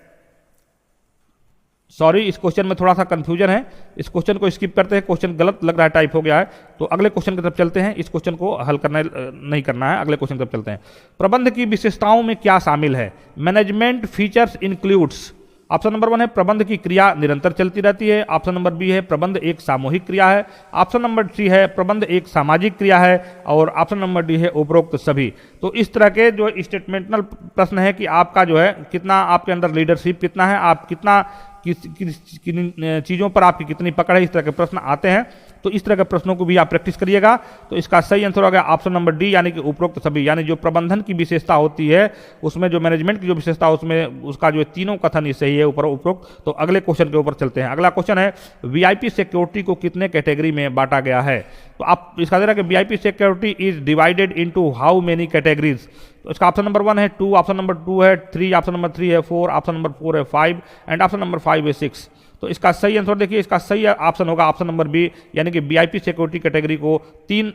सॉरी, इस क्वेश्चन में थोड़ा सा कंफ्यूजन है, इस क्वेश्चन को स्किप करते हैं, क्वेश्चन गलत लग रहा है, टाइप हो गया है। तो अगले क्वेश्चन की तरफ चलते हैं, इस क्वेश्चन को हल करना नहीं करना है, अगले क्वेश्चन की तरफ चलते हैं। प्रबंध की विशेषताओं में क्या शामिल है? Management features includes. Option number 1 है प्रबंध की क्रिया निरंतर चलती रहती है, ऑप्शन नंबर बी है प्रबंध एक सामूहिक क्रिया है, ऑप्शन नंबर सी है प्रबंध एक सामाजिक क्रिया है, और ऑप्शन नंबर डी है उपरोक्त सभी। तो इस तरह के जो स्टेटमेंटल प्रश्न है कि आपका जो है कितना, आपके अंदर लीडरशिप कितना है, आप कितना किन चीज़ों पर आपकी कितनी पकड़ है, इस तरह के प्रश्न आते हैं। तो इस तरह के प्रश्नों को भी आप प्रैक्टिस करिएगा। तो इसका सही आंसर होगा ऑप्शन नंबर डी, यानी कि उपरोक्त सभी। यानी जो प्रबंधन की विशेषता होती है उसमें, जो मैनेजमेंट की जो विशेषता उसमें, उसका जो तीनों कथन ही सही है ऊपर उपरोक्त। तो अगले क्वेश्चन के ऊपर चलते हैं। अगला क्वेश्चन है, वीआईपी सिक्योरिटी को कितने कैटेगरी में बांटा गया है? तो आप इसका दे रहा है कि VIP security is divided into how many categories? तो इसका ऑप्शन नंबर 1 है 2, ऑप्शन नंबर 2 है 3, ऑप्शन नंबर 3 है 4, ऑप्शन नंबर 4 है 5 एंड ऑप्शन नंबर 5 है 6। तो इसका सही आंसर देखिए, इसका सही ऑप्शन होगा ऑप्शन नंबर बी, यानी कि वीआईपी सिक्योरिटी कैटेगरी को 3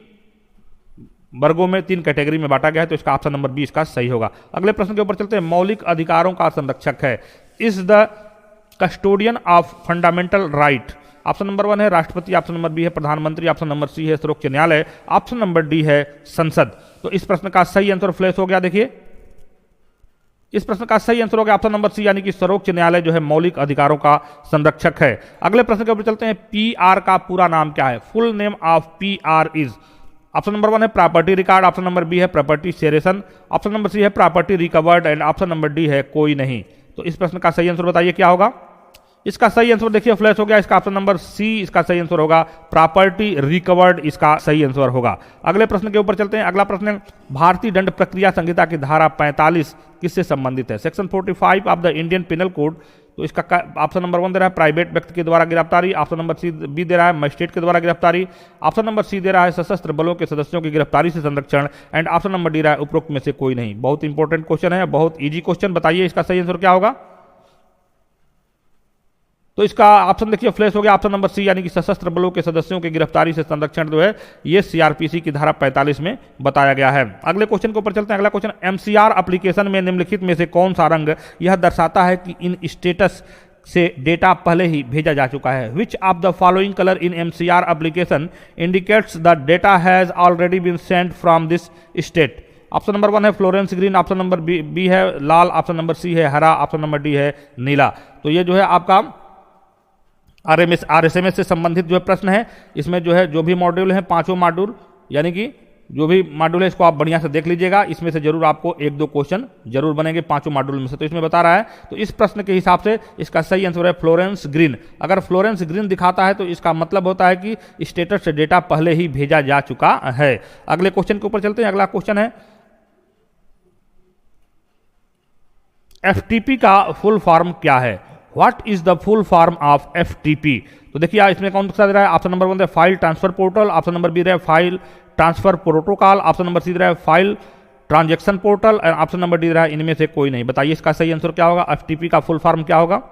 वर्गों में, 3 कैटेगरी में बांटा गया है। तो इसका ऑप्शन नंबर बी इसका सही होगा। अगले प्रश्न के ऊपर चलते हैं। मौलिक अधिकारों का संरक्षक है, is the custodian of fundamental right? Option number 1 है राष्ट्रपति, ऑप्शन नंबर बी है प्रधानमंत्री, ऑप्शन नंबर सी है सर्वोच्च न्यायालय, ऑप्शन नंबर डी है संसद। तो इस प्रश्न का सही आंसर फ्लैश हो गया। देखिए इस प्रश्न का सही आंसर हो गया ऑप्शन नंबर सी, यानी कि सर्वोच्च न्यायालय जो है मौलिक अधिकारों का संरक्षक है। अगले प्रश्न के ऊपर चलते हैं। पीआर का पूरा नाम क्या है? Full name of PR is? Option number 1 है property record, option number B है प्रॉपर्टी शेरेशन, ऑप्शन नंबर सी है property recovered and option number D है कोई नहीं। तो इस प्रश्न का सही आंसर बताइए क्या होगा? इसका सही आंसर देखिए फ्लैश हो गया, इसका ऑप्शन नंबर सी इसका सही आंसर होगा, प्रॉपर्टी रिकवर्ड इसका सही आंसर होगा। अगले प्रश्न के ऊपर चलते हैं। अगला प्रश्न है भारतीय दंड प्रक्रिया संहिता की धारा 45 किससे संबंधित है? Section 45 of the Indian penal code. तो इसका ऑप्शन नंबर 1 दे रहा है प्राइवेट व्यक्ति के द्वारा गिरफ्तारी, ऑप्शन नंबर सी बी दे रहा है मजिस्ट्रेट के द्वारा गिरफ्तारी, ऑप्शन नंबर सी दे रहा है सशस्त्र बलों के सदस्यों की गिरफ्तारी से संरक्षण एंड ऑप्शन नंबर डी रहा है उपरोक्त में से कोई नहीं। बहुत इंपॉर्टेंट क्वेश्चन है, बहुत इजी क्वेश्चन। बताइए इसका सही आंसर क्या होगा? तो इसका ऑप्शन देखिए फ्लैश हो गया, ऑप्शन नंबर सी, यानी कि सशस्त्र बलों के सदस्यों की गिरफ्तारी से संरक्षण जो है ये सीआरपीसी की धारा 45 में बताया गया है। अगले क्वेश्चन के ऊपर चलते हैं। अगला क्वेश्चन, एमसीआर एप्लीकेशन में निम्नलिखित में से कौन सा रंग यह दर्शाता है कि इन स्टेटस से डेटा पहले ही भेजा जा चुका है? Which of the following colour in MCR application indicates the data has already been sent from this state? Option number 1 है fluorescent green, option number B है लाल, ऑप्शन नंबर सी है हरा, ऑप्शन नंबर डी है नीला। तो ये जो है आपका आरएसएमएस से संबंधित जो है प्रश्न है। इसमें जो है जो भी मॉड्यूल है, पांचों मॉड्यूल, यानी कि जो भी मॉड्यूल है इसको आप बढ़िया से देख लीजिएगा। इसमें से जरूर आपको 1-2 क्वेश्चन जरूर बनेंगे पांचों मॉड्यूल में से। तो इसमें बता रहा है, तो इस प्रश्न के हिसाब से इसका सही आंसर है फ्लोरेंस ग्रीन। अगर फ्लोरेंस ग्रीन दिखाता है तो इसका मतलब होता है कि स्टेटस से डेटा पहले ही भेजा जा चुका है। अगले क्वेश्चन के ऊपर चलते हैं। अगला क्वेश्चन है एफटीपी का फुल फॉर्म क्या है? What is the full form of FTP? तो देखिए इसमें कौन सा दे रहा है? ऑप्शन नंबर 1 है file transfer portal, option number B है file transfer protocol, option number C है file transaction portal, option number D है इनमें से कोई नहीं। बताइए इसका सही आंसर क्या होगा? एफटीपी का फुल फॉर्म क्या होगा?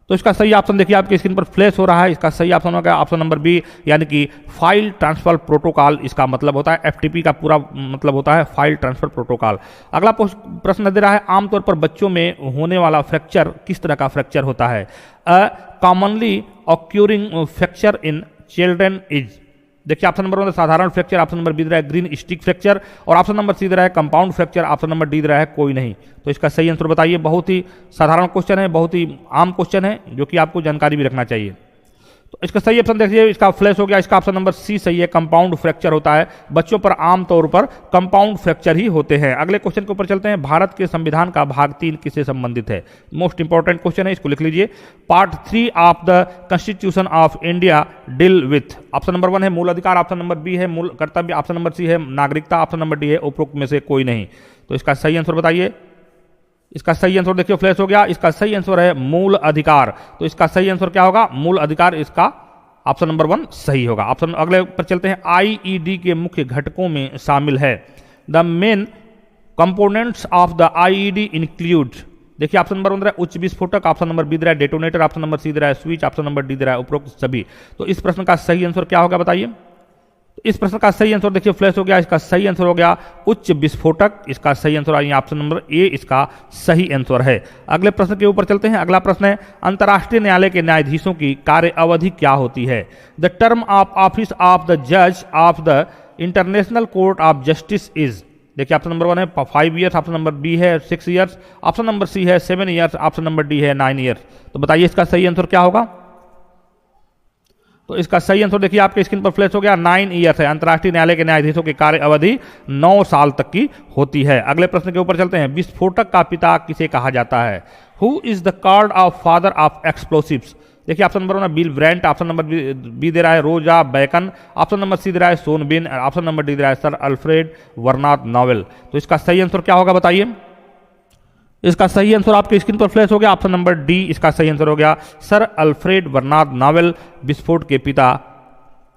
तो इसका सही ऑप्शन देखिए आपकी स्क्रीन पर फ्लैश हो रहा है। इसका सही ऑप्शन होगा ऑप्शन नंबर बी, यानी कि फाइल ट्रांसफर प्रोटोकॉल इसका मतलब होता है। एफटीपी का पूरा मतलब होता है फाइल ट्रांसफर प्रोटोकॉल। अगला प्रश्न दे रहा है, आमतौर पर बच्चों में होने वाला फ्रैक्चर किस तरह का फ्रैक्चर होता है? Commonly occurring fracture in children is? देखिए ऑप्शन नंबर 1 साधारण फ्रैक्चर, ऑप्शन नंबर बी दे रहा है ग्रीन स्टिक फ्रैक्चर और ऑप्शन नंबर सी दे रहा है compound fracture, option number D दे रहा है कोई नहीं। तो इसका सही आंसर बताइए। बहुत ही साधारण क्वेश्चन है, बहुत ही आम क्वेश्चन है जो कि आपको जानकारी भी रखना चाहिए। तो इसका सही ऑप्शन देखिए, इसका फ्लैश हो गया, इसका ऑप्शन नंबर सी सही है, कंपाउंड फ्रैक्चर होता है। बच्चों पर आमतौर पर कंपाउंड फ्रैक्चर ही होते हैं। अगले क्वेश्चन के ऊपर चलते हैं। भारत के संविधान का भाग 3 किससे संबंधित है? मोस्ट इंपॉर्टेंट क्वेश्चन है, इसको लिख लीजिए। Part 3 of the constitution of India deal with? Option number 1 है मूल अधिकार, ऑप्शन नंबर बी है मूल कर्तव्य, ऑप्शन नंबर सी है नागरिकता, ऑप्शन नंबर डी है उपरोक्त में से कोई नहीं। तो इसका सही आंसर बताइए। इसका सही आंसर देखिए फ्लैश हो गया, इसका सही आंसर है मूल अधिकार। तो इसका सही आंसर क्या होगा? मूल अधिकार। इसका ऑप्शन नंबर 1 सही होगा। ऑप्शन अगले पर चलते हैं। आईईडी के मुख्य घटकों में शामिल है? The main components of the IED include? देखिए ऑप्शन नंबर 1 दे रहा है उच्च विस्फोटक, ऑप्शन नंबर बी दे रहा है डेटोनेटर, ऑप्शन नंबर सी दे रहा है स्विच, ऑप्शन नंबर डी दे रहा है उपरोक्त सभी। तो इस प्रश्न का सही आंसर क्या होगा बताइए? इस प्रश्न का सही आंसर देखिए फ्लैश हो गया, इसका सही आंसर हो गया उच्च विस्फोटक। इसका सही आंसर आई ऑप्शन नंबर ए इसका सही आंसर है। अगले प्रश्न के ऊपर चलते हैं। अगला प्रश्न है, अंतर्राष्ट्रीय न्यायालय के न्यायाधीशों की कार्य अवधि क्या होती है? The term of office of the जज of the international court of justice is? देखिए ऑप्शन नंबर 1 है 5 ईयर्स, ऑप्शन नंबर बी है 6 ईयर्स, ऑप्शन नंबर सी है 7 ईयर्स, ऑप्शन नंबर डी है 9 ईयर्स। तो बताइए इसका सही आंसर क्या होगा? तो इसका सही आंसर देखिए आपके स्क्रीन पर फ्लैश हो गया, 9 ईयर्स है। अंतर्राष्ट्रीय न्यायालय के न्यायाधीशों की कार्य अवधि 9 साल तक की होती है। अगले प्रश्न के ऊपर चलते हैं। विस्फोटक का पिता किसे कहा जाता है? Who is the called of father of explosives? देखिए option number 1 Bill Brent, option number B दे रहा है Roger Bacon, option number C दे रहा है सोनबिन, ऑप्शन नंबर डी दे रहा है सर अल्फ्रेड वर्नाथ नोवेल। तो इसका सही आंसर क्या होगा बताइए? इसका सही आंसर आपके स्क्रीन पर फ्लैश हो गया, ऑप्शन नंबर डी इसका सही आंसर हो गया। सर अल्फ्रेड वर्नाथ नोवेल विस्फोट के पिता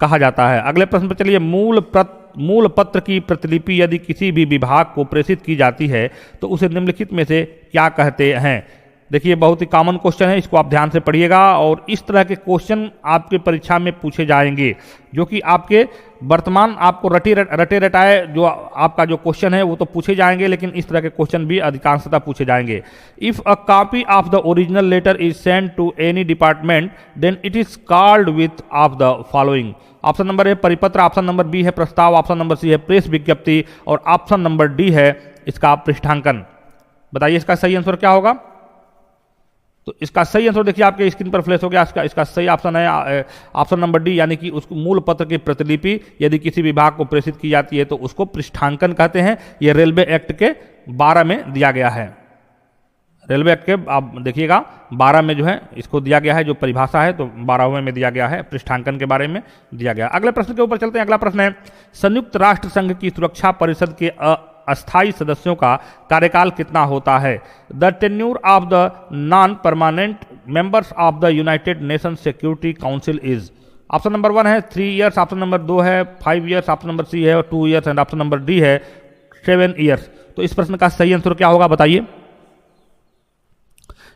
कहा जाता है। अगले प्रश्न पर चलिए। मूल पत्र की प्रतिलिपि यदि किसी भी विभाग को प्रेषित की जाती है तो उसे निम्नलिखित में से क्या कहते हैं? देखिए बहुत ही कॉमन क्वेश्चन है, इसको आप ध्यान से पढ़िएगा और इस तरह के क्वेश्चन आपके परीक्षा में पूछे जाएंगे, जो कि आपके वर्तमान आपको रटे रटाए जो आपका जो क्वेश्चन है वो तो पूछे जाएंगे, लेकिन इस तरह के क्वेश्चन भी अधिकांशतः पूछे जाएंगे। If a copy of the original letter is send to any department then it is called with of the following. Option number A परिपत्र, ऑप्शन नंबर बी है प्रस्ताव, ऑप्शन नंबर सी है प्रेस विज्ञप्ति और ऑप्शन नंबर डी है इसका पृष्ठांकन। बताइए इसका सही आंसर क्या होगा? तो इसका सही आंसर देखिए आपके स्क्रीन पर फ्लैश हो गया। इसका सही ऑप्शन है ऑप्शन नंबर डी, यानी कि उसको मूल पत्र की प्रतिलिपि यदि किसी विभाग को प्रेषित की जाती है तो उसको पृष्ठांकन कहते हैं। यह रेलवे एक्ट के 12 में दिया गया है। रेलवे एक्ट के आप देखिएगा 12 में जो है इसको दिया गया है, जो परिभाषा है तो 12वें में दिया गया है, पृष्ठांकन के बारे में दिया गया। अगले प्रश्न के ऊपर चलते हैं। अगला प्रश्न है संयुक्त राष्ट्र संघ की सुरक्षा परिषद के अस्थायी सदस्यों का कार्यकाल कितना होता है? The tenure of the non permanent members of the United nation security council is. Option number 1 है 3 ईयर्स, ऑप्शन नंबर 2 है 5 ईयर्स, ऑप्शन नंबर सी है 2 years and option number D है 7 ईयर्स। तो इस प्रश्न का सही आंसर क्या होगा बताइए?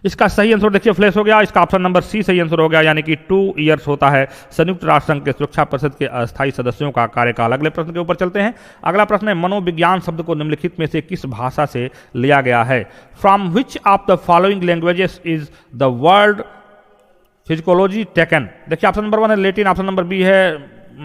इसका सही आंसर देखिए फ्लैश हो गया। इसका ऑप्शन नंबर सी सही आंसर हो गया, यानी कि 2 ईयर्स होता है संयुक्त राष्ट्र संघ के सुरक्षा परिषद के अस्थायी सदस्यों का कार्यकाल। अगले प्रश्न के ऊपर चलते हैं। अगला प्रश्न है मनोविज्ञान शब्द को निम्नलिखित में से किस भाषा से लिया गया है? From which of the following languages is the word physicology taken? देखिए ऑप्शन नंबर 1 है लैटिन, ऑप्शन नंबर बी है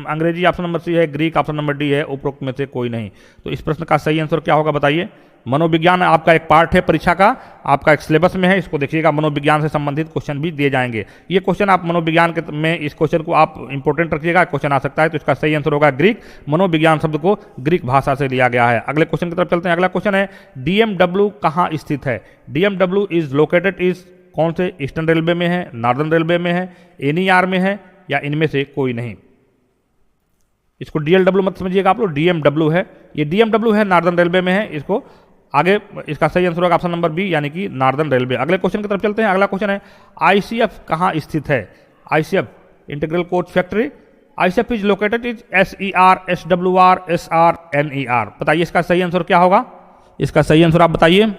अंग्रेजी, ऑप्शन नंबर सी है ग्रीक, ऑप्शन नंबर डी है उपरोक्त में से कोई नहीं। तो इस प्रश्न का सही आंसर क्या होगा बताइए? मनोविज्ञान आपका एक पार्ट है परीक्षा का, आपका एक सिलेबस में है, इसको देखिएगा। मनोविज्ञान से संबंधित क्वेश्चन भी दिए जाएंगे। ये क्वेश्चन आप मनोविज्ञान के में इस क्वेश्चन को आप इंपॉर्टेंट रखिएगा, क्वेश्चन आ सकता है। तो इसका सही आंसर होगा ग्रीक। मनोविज्ञान शब्द को ग्रीक भाषा से लिया गया है। अगले क्वेश्चन की तरफ चलते हैं। अगला क्वेश्चन है डीएमडब्ल्यू कहाँ स्थित है? डीएमडब्ल्यू इज लोकेटेड इज कौन से ईस्टर्न रेलवे में है, नॉर्दर्न रेलवे में है, एनईआर में है या इनमें से कोई नहीं? इसको डीएलडब्ल्यू मत समझिएगा आप लोग, डीएमडब्ल्यू है, ये डीएमडब्ल्यू है, नॉर्दर्न रेलवे में है। इसको आगे इसका सही आंसर होगा ऑप्शन नंबर बी, यानी कि नॉर्दर्न रेलवे। अगले क्वेश्चन की तरफ चलते हैं। अगला क्वेश्चन है आईसीएफ कहाँ स्थित है? ICF integral coach factory. ICF is located is SER, SWR, SR, NER. बताइए इसका सही आंसर क्या होगा? इसका सही आंसर आप बताइए।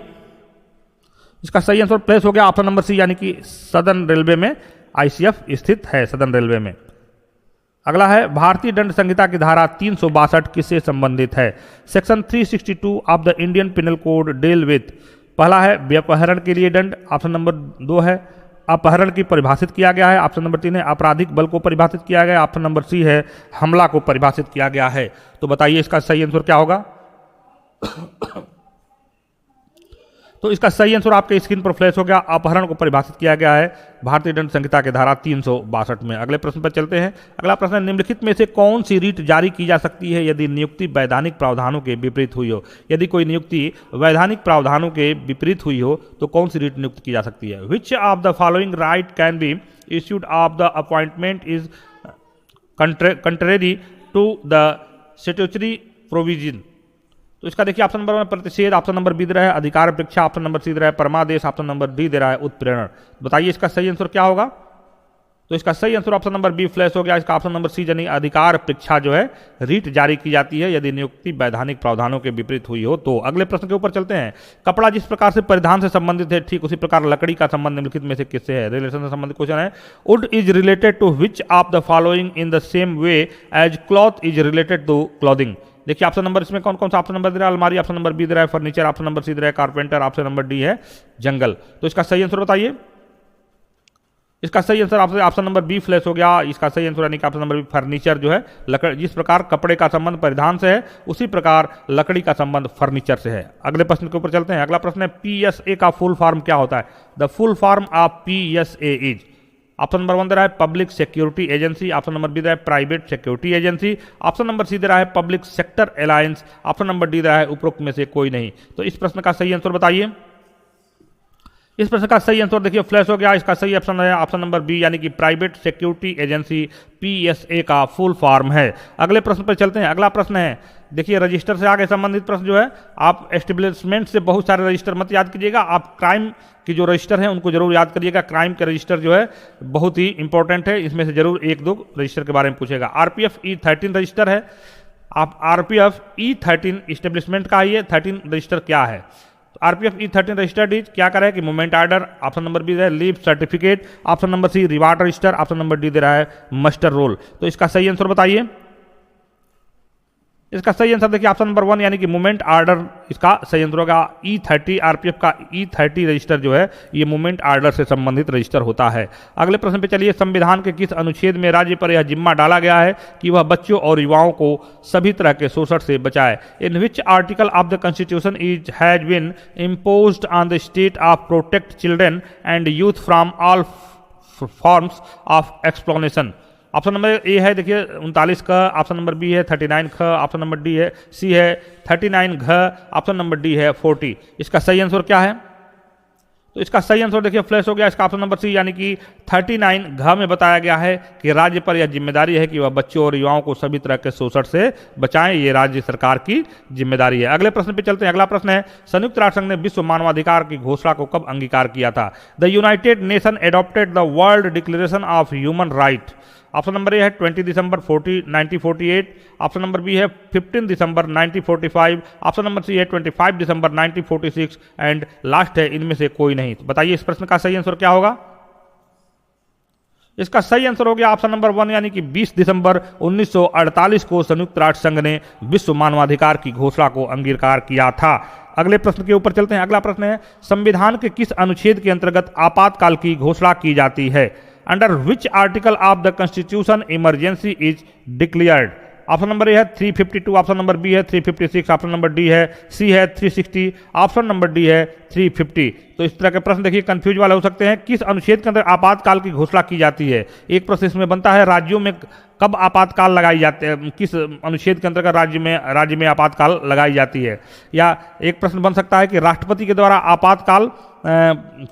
इसका सही आंसर प्लेस हो गया ऑप्शन नंबर सी, यानी कि सदर्न रेलवे में आईसीएफ स्थित है, सदर्न रेलवे में। अगला है भारतीय दंड संहिता की धारा 362 किससे संबंधित है? Section 362 of the Indian penal code deal with. पहला है व्यपहरण के लिए दंड, ऑप्शन नंबर 2 है अपहरण की परिभाषित किया गया है, ऑप्शन नंबर 3 है आपराधिक बल को परिभाषित किया गया है, ऑप्शन नंबर सी है हमला को परिभाषित किया गया है। तो बताइए इसका सही आंसर क्या होगा? तो इसका सही आंसर आपके स्क्रीन पर फ्लैश हो गया। अपहरण को परिभाषित किया गया है भारतीय दंड संहिता के धारा 362 में। अगले प्रश्न पर चलते हैं। अगला प्रश्न है निम्नलिखित में से कौन सी रीट जारी की जा सकती है यदि नियुक्ति वैधानिक प्रावधानों के विपरीत हुई हो? यदि कोई नियुक्ति वैधानिक प्रावधानों के विपरीत हुई हो तो कौन सी रीट नियुक्त की जा सकती है? Which of the following right can be issued of the appointment is contrary to the statutory provision? तो इसका देखिए ऑप्शन नंबर 1 प्रतिषेध, ऑप्शन नंबर बी दे रहा है अधिकार अपेक्षा, ऑप्शन नंबर सी दे रहा है परमादेश, ऑप्शन नंबर डी दे रहा है उत्प्रेरण। बताइए इसका सही आंसर क्या होगा? तो इसका सही answer option number B flash हो गया। इसका ऑप्शन नंबर सी यानी अधिकार अपेक्षा जो है रीट जारी की जाती है यदि नियुक्ति वैधानिक प्रावधानों के विपरीत हुई हो तो। अगले प्रश्न के ऊपर चलते हैं। कपड़ा जिस प्रकार से परिधान से संबंधित है ठीक उसी प्रकार लकड़ी का संबंध निम्नलिखित में से किससे है? रिलेशन से संबंधित क्वेश्चन है। Wood is related to which of the following in the same way as cloth is related to clothing? देखिए ऑप्शन नंबर इसमें कौन कौन सा ऑप्शन नंबर दे रहा है? अलमारी, ऑप्शन नंबर बी दे रहा है फर्नीचर, ऑप्शन नंबर सी दे रहा है कारपेंटर, ऑप्शन नंबर डी है जंगल। तो इसका सही आंसर बताइए। इसका सही आंसर आपसे ऑप्शन नंबर बी फ्लैश हो गया। इसका सही आंसर यानी कि ऑप्शन नंबर बी फर्नीचर जो है लकड़ी, जिस प्रकार कपड़े का संबंध परिधान से है उसी प्रकार लकड़ी का संबंध फर्नीचर से है। अगले प्रश्न के ऊपर चलते हैं। अगला प्रश्न है पीएसए का फुल फॉर्म क्या होता है? The full form of PSA is. Option number 1 दे रहा है public security agency, option number B दे रहा है private security agency, option number C दे रहा है public sector alliance, option number D दे रहा है उपरोक्त में से कोई नहीं। तो इस प्रश्न का सही आंसर बताइए। इस प्रश्न का सही आंसर देखिए फ्लैश हो गया। इसका सही ऑप्शन है ऑप्शन नंबर बी, यानी कि प्राइवेट सिक्योरिटी एजेंसी पीएसए का फुल फॉर्म है। अगले प्रश्न पर चलते हैं। अगला प्रश्न है देखिए रजिस्टर से आगे संबंधित प्रश्न जो है, आप एस्टेब्लिशमेंट से बहुत सारे रजिस्टर मत याद कीजिएगा, आप क्राइम की जो रजिस्टर है उनको जरूर याद करिएगा। क्राइम के रजिस्टर जो है बहुत ही इंपॉर्टेंट है, इसमें से जरूर 1-2 रजिस्टर के बारे में पूछेगा। आरपीएफ E13 रजिस्टर है। आप आरपीएफ E13 एस्टेब्लिशमेंट का ये 13 रजिस्टर क्या है? आरपीएफ E13 रजिस्टर्ड इज क्या करें कि movement order, option number B है leave certificate, option number C reward register, option number D दे रहा है मस्टर रोल। तो इसका सही आंसर बताइए। इसका सही आंसर देखिए ऑप्शन नंबर 1 यानी कि मूवमेंट आर्डर इसका सही आंसर होगा। E30 आरपीएफ का E30 रजिस्टर जो है ये मूवमेंट आर्डर से संबंधित रजिस्टर होता है। अगले प्रश्न पे चलिए, संविधान के किस अनुच्छेद में राज्य पर यह जिम्मा डाला गया है कि वह बच्चों और युवाओं को सभी तरह के शोषण से बचाए? In which article of the constitution is has been imposed on the state of protect children and youth from all forms of exploitation? Option number A है देखिए 39 ख, ऑप्शन नंबर बी है 39 ख, ऑप्शन नंबर डी है सी है 39 घ, option number D है 40। इसका सही आंसर क्या है? तो इसका सही आंसर देखिए फ्लैश हो गया, इसका ऑप्शन नंबर सी यानी कि 39 घ में बताया गया है कि राज्य पर यह जिम्मेदारी है कि वह बच्चों और युवाओं को सभी तरह के शोषण से बचाएं, ये राज्य सरकार की जिम्मेदारी है। अगले प्रश्न पे चलते हैं। अगला प्रश्न है, संयुक्त राष्ट्र संघ ने विश्व मानवाधिकार की घोषणा को कब अंगीकार किया था? The United nation adopted the world declaration of human right. Option number A है 20 दिसंबर 1948, ऑप्शन नंबर बी है 15 दिसंबर 1945, ऑप्शन नंबर सी है 25 दिसंबर 1946 एंड लास्ट है इनमें से कोई नहीं। तो बताइए इस प्रश्न का सही आंसर क्या होगा? इसका सही आंसर हो गया ऑप्शन नंबर 1 यानी कि 20 दिसंबर 1948 को संयुक्त राष्ट्र संघ ने विश्व मानवाधिकार की घोषणा को अंगीकार किया था। अगले प्रश्न के ऊपर चलते हैं। अगला प्रश्न है, संविधान के किस अनुच्छेद के अंतर्गत आपातकाल की घोषणा की जाती है? Under which article of the constitution emergency is declared? Option number A है 352, ऑप्शन नंबर बी है 356, ऑप्शन नंबर डी है सी है 360, ऑप्शन नंबर डी है 350। तो इस तरह के प्रश्न देखिए कंफ्यूज वाले हो सकते हैं। किस अनुच्छेद के अंदर आपातकाल की घोषणा की जाती है? एक प्रश्न इसमें बनता है राज्यों में कब आपातकाल लगाई जाती है, किस अनुच्छेद के अंतर्गत राज्य में आपातकाल लगाई जाती है? या एक प्रश्न बन सकता है कि राष्ट्रपति के द्वारा आपातकाल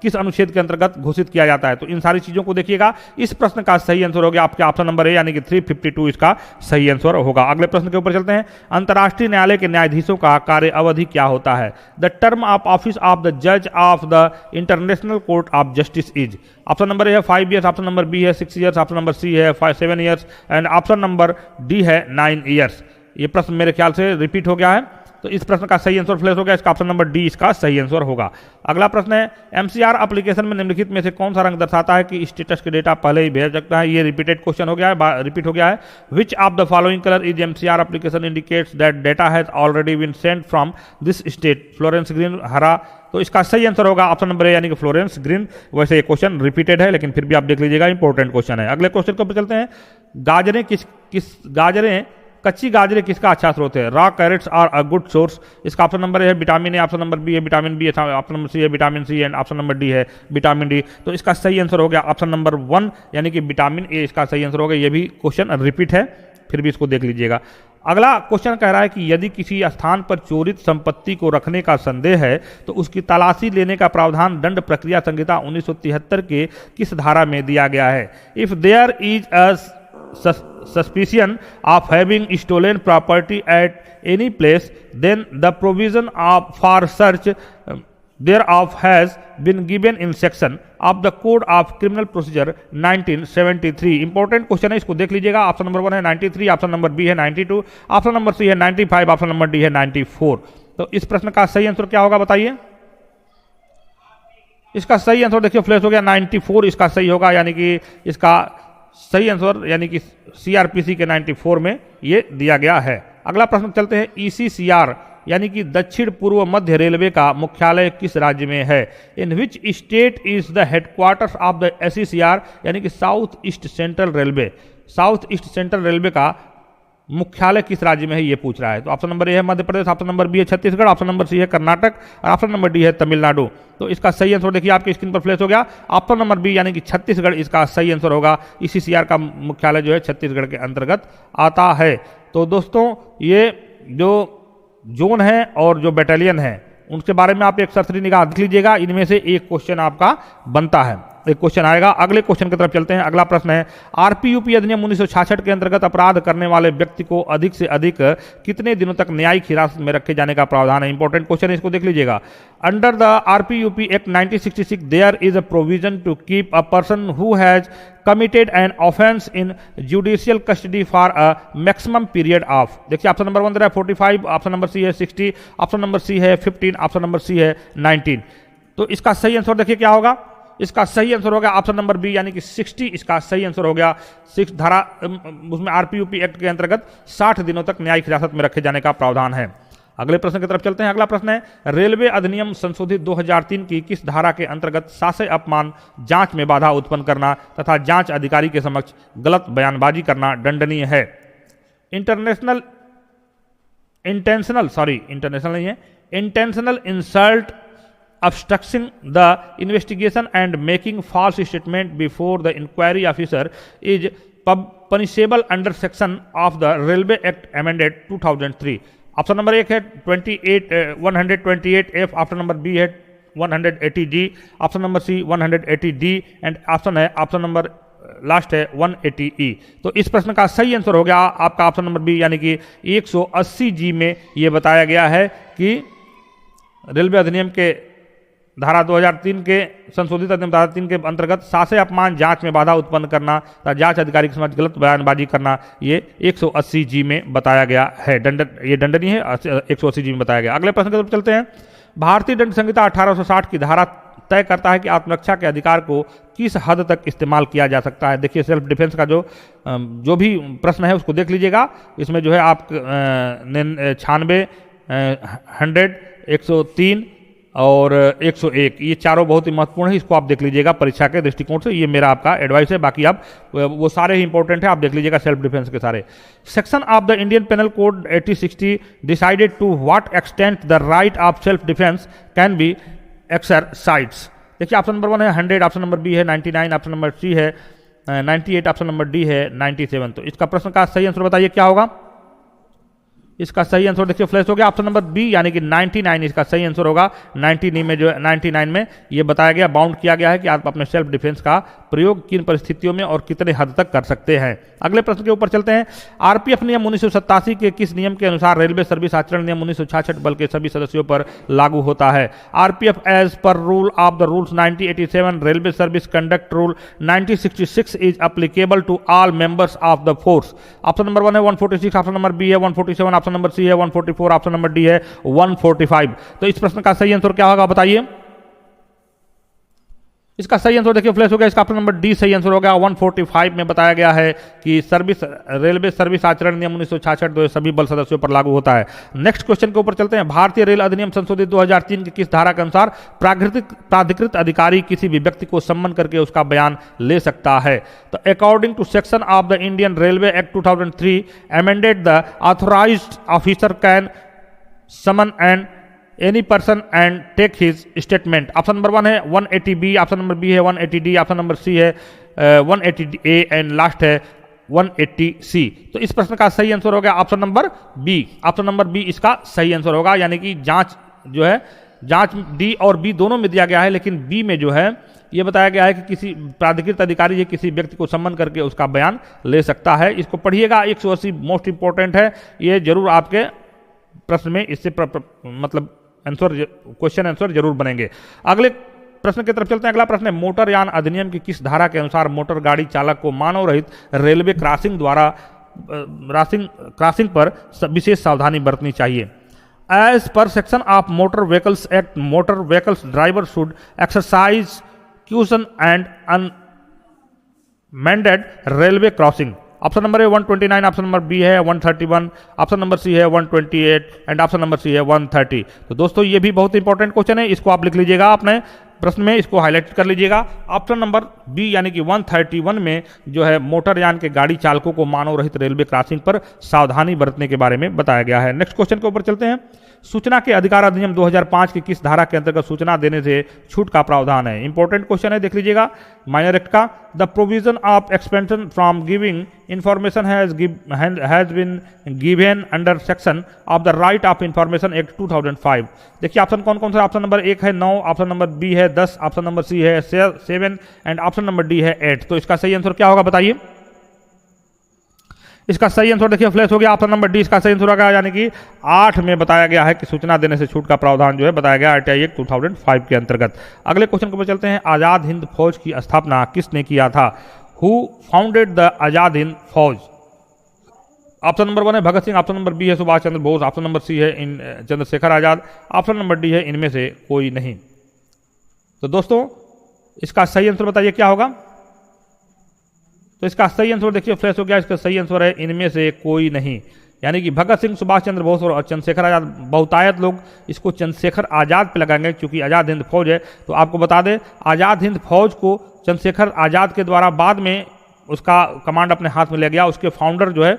किस अनुच्छेद के अंतर्गत घोषित किया जाता है? तो इन सारी चीजों को देखिएगा। इस प्रश्न का सही आंसर हो गया आपके ऑप्शन नंबर ए यानी कि 352 इसका सही आंसर होगा। अगले प्रश्न के ऊपर चलते हैं। अंतर्राष्ट्रीय न्यायालय के न्यायाधीशों का कार्य अवधि क्या होता है? The term of office of the जज of the international court of justice is? Option number A है 5 ईयर्स, ऑप्शन नंबर बी है 6 ईयर्स, ऑप्शन नंबर सी है 7 years and option number D है 9 ईयर्स। ये प्रश्न मेरे ख्याल से रिपीट हो गया है, तो इस प्रश्न का सही आंसर फ्लैश हो गया, इसका ऑप्शन नंबर डी इसका सही आंसर होगा। अगला प्रश्न है, एमसीआर एप्लीकेशन में निम्नलिखित में से कौन सा रंग दर्शाता है कि स्टेटस के डेटा पहले ही भेज सकता है? ये रिपीटेड क्वेश्चन हो गया है, रिपीट हो गया है। Which of the following colour is MCR application indicates that data has already been sent from this state? Fluorescent green, हरा। तो इसका सही आंसर होगा ऑप्शन नंबर ए यानी कि फ्लोरेंस ग्रीन। वैसे ये क्वेश्चन रिपीटेड है लेकिन फिर भी आप देख लीजिएगा, इंपॉर्टेंट क्वेश्चन है। अगले क्वेश्चन को चलते हैं। कच्ची गाजरें किसका अच्छा स्रोत है? Raw carrots are a good source. इसका ऑप्शन नंबर है vitamin A, option number B है vitamin B, option number C है vitamin C and option number D है विटामिन डी। तो इसका सही आंसर हो गया ऑप्शन नंबर 1 यानी कि विटामिन ए इसका सही आंसर हो गया। ये भी क्वेश्चन रिपीट है, फिर भी इसको देख लीजिएगा। अगला क्वेश्चन कह रहा है कि यदि किसी स्थान पर चोरित संपत्ति को रखने का संदेह है तो उसकी तलाशी लेने का प्रावधान दंड प्रक्रिया संहिता 1973 के किस धारा में दिया गया है? If there is a suspicion of having stolen property at any place, then the provision for search thereof has been given in section of the Code of Criminal Procedure 1973। Important question है, इसको देख लीजिएगा। Option number 1 है 93, option number B है 92, option number C है 95, option number D है 94। तो इस प्रश्न का सही आंसर क्या होगा बताइए? इसका सही आंसर देखिए फ्लैश हो गया 94 इसका सही होगा, यानी कि इसका सही आंसर यानी कि सीआरपीसी के 94 में ये दिया गया है। अगला प्रश्न चलते हैं। ईसीसीआर यानी कि दक्षिण पूर्व मध्य रेलवे का मुख्यालय किस राज्य में है? In which state is the headquarters of the SECR यानी कि south east central railway? South east central railway का मुख्यालय किस राज्य में है ये पूछ रहा है। तो ऑप्शन नंबर ए है Madhya Pradesh, option number B है छत्तीसगढ़, ऑप्शन नंबर सी है कर्नाटक और ऑप्शन नंबर डी है तमिलनाडु। तो इसका सही आंसर देखिए आपके स्क्रीन पर फ्लैश हो गया, ऑप्शन नंबर बी यानी कि छत्तीसगढ़ इसका सही आंसर होगा। ईसीसीआर का मुख्यालय जो है छत्तीसगढ़ के अंतर्गत आता है। तो दोस्तों ये जो जोन है और जो बैटालियन है उनके बारे में आप एक सरसरी निगाह देख लीजिएगा, इनमें से एक क्वेश्चन आपका बनता है। एक क्वेश्चन आएगा। अगले क्वेश्चन की तरफ चलते हैं। अगला प्रश्न है, आरपीयूपी अधिनियम 1966 के अंतर्गत अपराध करने वाले व्यक्ति को अधिक से अधिक कितने दिनों तक न्यायिक हिरासत में रखे जाने का प्रावधान है। इंपॉर्टेंट क्वेश्चन है, इसको देख लीजिएगा। Under the RPUP act 1966 there is a provision to keep a person who has committed an offense in judicial custody for a maximum period of, देखिए ऑप्शन नंबर 1 दे रहा है 45, ऑप्शन नंबर सी है 60, option number C है 15, option number C है 19। तो इसका सही आंसर देखिए क्या होगा। इसका सही आंसर होगा ऑप्शन नंबर बी यानी कि 60 इसका सही आंसर हो गया। 6 धारा उसमें आरपीयूपी एक्ट के अंतर्गत 60 दिनों तक न्यायिक हिरासत में रखे जाने का प्रावधान है। अगले प्रश्न की तरफ चलते हैं। अगला प्रश्न है, रेलवे अधिनियम संशोधित 2003 की किस धारा के अंतर्गत शासकीय अपमान, जांच में बाधा उत्पन्न करना तथा जांच अधिकारी के समक्ष गलत बयानबाजी करना दंडनीय है। Intentional insult, obstructing the investigation and making false statement before the inquiry officer is punishable under section of the Railway Act amended 2003। Option number 1 है 128F, ऑप्शन नंबर बी है 180D, option number C 180D and option number last है 180E। तो इस प्रश्न का सही answer हो गया आपका ऑप्शन नंबर बी यानी कि 180G में यह बताया गया है कि रेलवे अधिनियम के धारा 2003 के संशोधित अधिनियम धारा 3 के अंतर्गत शासकीय अपमान, जांच में बाधा उत्पन्न करना तथा जांच अधिकारी के समक्ष गलत बयानबाजी करना ये 180G में बताया गया है। ये दंडनीय है, 180G में बताया गया। अगले प्रश्न की तरफ चलते हैं। भारतीय दंड संहिता 1860 की धारा तय करता है कि आत्मरक्षा के अधिकार को किस हद तक इस्तेमाल किया जा सकता है। देखिए सेल्फ डिफेंस का जो भी प्रश्न है उसको देख लीजिएगा। इसमें जो है आप 96, 100, 103 और 101 ये चारों बहुत ही महत्वपूर्ण है। इसको आप देख लीजिएगा परीक्षा के दृष्टिकोण से, ये मेरा आपका एडवाइस है। बाकी आप वो सारे ही इंपॉर्टेंट है, आप देख लीजिएगा सेल्फ डिफेंस के सारे। Section of the Indian penal code 8060 decided to what extent the right of self defence can be exercised. देखिए ऑप्शन नंबर 1 है 100, ऑप्शन नंबर बी है 99, ऑप्शन नंबर सी है 98, ऑप्शन नंबर डी है 97। तो इसका प्रश्न का सही आंसर बताइए क्या होगा। इसका सही आंसर देखिए फ्लैश हो गया, ऑप्शन नंबर बी यानी कि 99 इसका सही आंसर होगा। 99 में ये बताया गया, बाउंड किया गया है कि आप अपने सेल्फ डिफेंस का प्रयोग किन परिस्थितियों में और कितने हद तक कर सकते हैं। अगले प्रश्न के ऊपर चलते हैं। आरपीएफ नियम 1987 के किस नियम के अनुसार रेलवे सर्विस आचरण नियम 1966 बल के सभी सदस्यों पर लागू होता है। RPF as per rule of the rules 1987 railway service conduct rule 1966 is applicable to all members of the force. Option number 1 है 146, ऑप्शन नंबर बी है 147, ऑप्शन नंबर सी है 144, ऑप्शन नंबर डी है 145। तो इस प्रश्न का सही आंसर क्या होगा बताइए। इसका सही आंसर देखिए फ्लैश हो गया, इसका ऑप्शन नंबर डी सही आंसर हो गया। 145 में बताया गया है कि रेलवे सर्विस आचरण नियम 1966 सभी बल सदस्यों पर लागू होता है। नेक्स्ट क्वेश्चन के ऊपर चलते हैं। भारतीय रेल अधिनियम संशोधित 2003 की किस धारा के अनुसार प्राधिकृत अधिकारी किसी भी व्यक्ति को सम्मन करके उसका बयान ले सकता है। तो according to section of the Indian railway act 2003 amended the authorised officer can summon and any person and take his statement. Option number 1 है 180B, ऑप्शन नंबर बी है 180D, ऑप्शन नंबर सी है 180A and last है 180C। तो इस प्रश्न का सही answer हो गया option number B. Option number B इसका सही आंसर होगा, यानी कि जांच जो है जांच डी और बी दोनों में दिया गया है, लेकिन बी में जो है ये बताया गया है कि किसी प्राधिकृत अधिकारी किसी व्यक्ति को सम्मन करके उसका बयान ले सकता है। इसको पढ़िएगा, 180 मोस्ट इंपॉर्टेंट है, ये जरूर आपके प्रश्न में इससे मतलब क्वेश्चन आंसर जरूर बनेंगे। अगले प्रश्न की तरफ चलते हैं। अगला प्रश्न है, मोटर यान अधिनियम की किस धारा के अनुसार मोटर गाड़ी चालक को मानव रहित रेलवे क्रॉसिंग पर विशेष सावधानी बरतनी चाहिए। As per section of motor vehicles act, motor vehicles driver should exercise caution and unmanned railway crossing. Option number है 129, ऑप्शन नंबर बी है 131, ऑप्शन नंबर सी है 128 एंड ऑप्शन नंबर सी है 130। तो दोस्तों ये भी बहुत इंपॉर्टेंट क्वेश्चन है, इसको आप लिख लीजिएगा अपने प्रश्न में, इसको हाईलाइट कर लीजिएगा। ऑप्शन नंबर बी यानी कि 131 में जो है मोटर यान के गाड़ी चालकों को मानव रहित रेलवे क्रॉसिंग पर सावधानी बरतने के बारे में बताया गया है। नेक्स्ट क्वेश्चन के ऊपर चलते हैं। सूचना के अधिकार अधिनियम 2005 की किस धारा के अंतर्गत सूचना देने से छूट का प्रावधान है। इंपॉर्टेंट क्वेश्चन है, देख लीजिएगा माइनर एक्ट का। The provision of expansion from giving information has been given under section of the right of information act 2005। देखिए ऑप्शन कौन कौन सा, ऑप्शन नंबर 1 है 9, ऑप्शन नंबर बी है 10, ऑप्शन नंबर सी है 7 एंड ऑप्शन नंबर डी है 8। तो इसका सही आंसर क्या होगा बताइए। इसका सही आंसर देखिए फ्लैश हो गया, ऑप्शन नंबर डी इसका सही आंसर होगा, यानी कि 8 में बताया गया है कि सूचना देने से छूट का प्रावधान जो है बताया गया आरटीआई एक्ट 2005 के अंतर्गत। अगले क्वेश्चन को चलते हैं, आजाद हिंद फौज की स्थापना किसने किया था? Who founded the Azad Hind फौज? ऑप्शन नंबर 1 है Bhagat Singh, option number B है Subhash Chandra Bose, option number C है Chandrashekhar Azad, option number D है इनमें से कोई नहीं। तो दोस्तों इसका सही आंसर बताइए क्या होगा। तो इसका सही आंसर देखिए फ्लैश हो गया, इसका सही आंसर है इनमें से कोई नहीं, यानी कि भगत सिंह, सुभाष चंद्र बोस और चंद्रशेखर आजाद। बहुतायत लोग इसको चंद्रशेखर आजाद पे लगाएंगे क्योंकि आजाद हिंद फौज है। तो आपको बता दें आजाद हिंद फौज को चंद्रशेखर आजाद के द्वारा बाद में उसका कमांड अपने हाथ में ले गया। उसके फाउंडर जो है,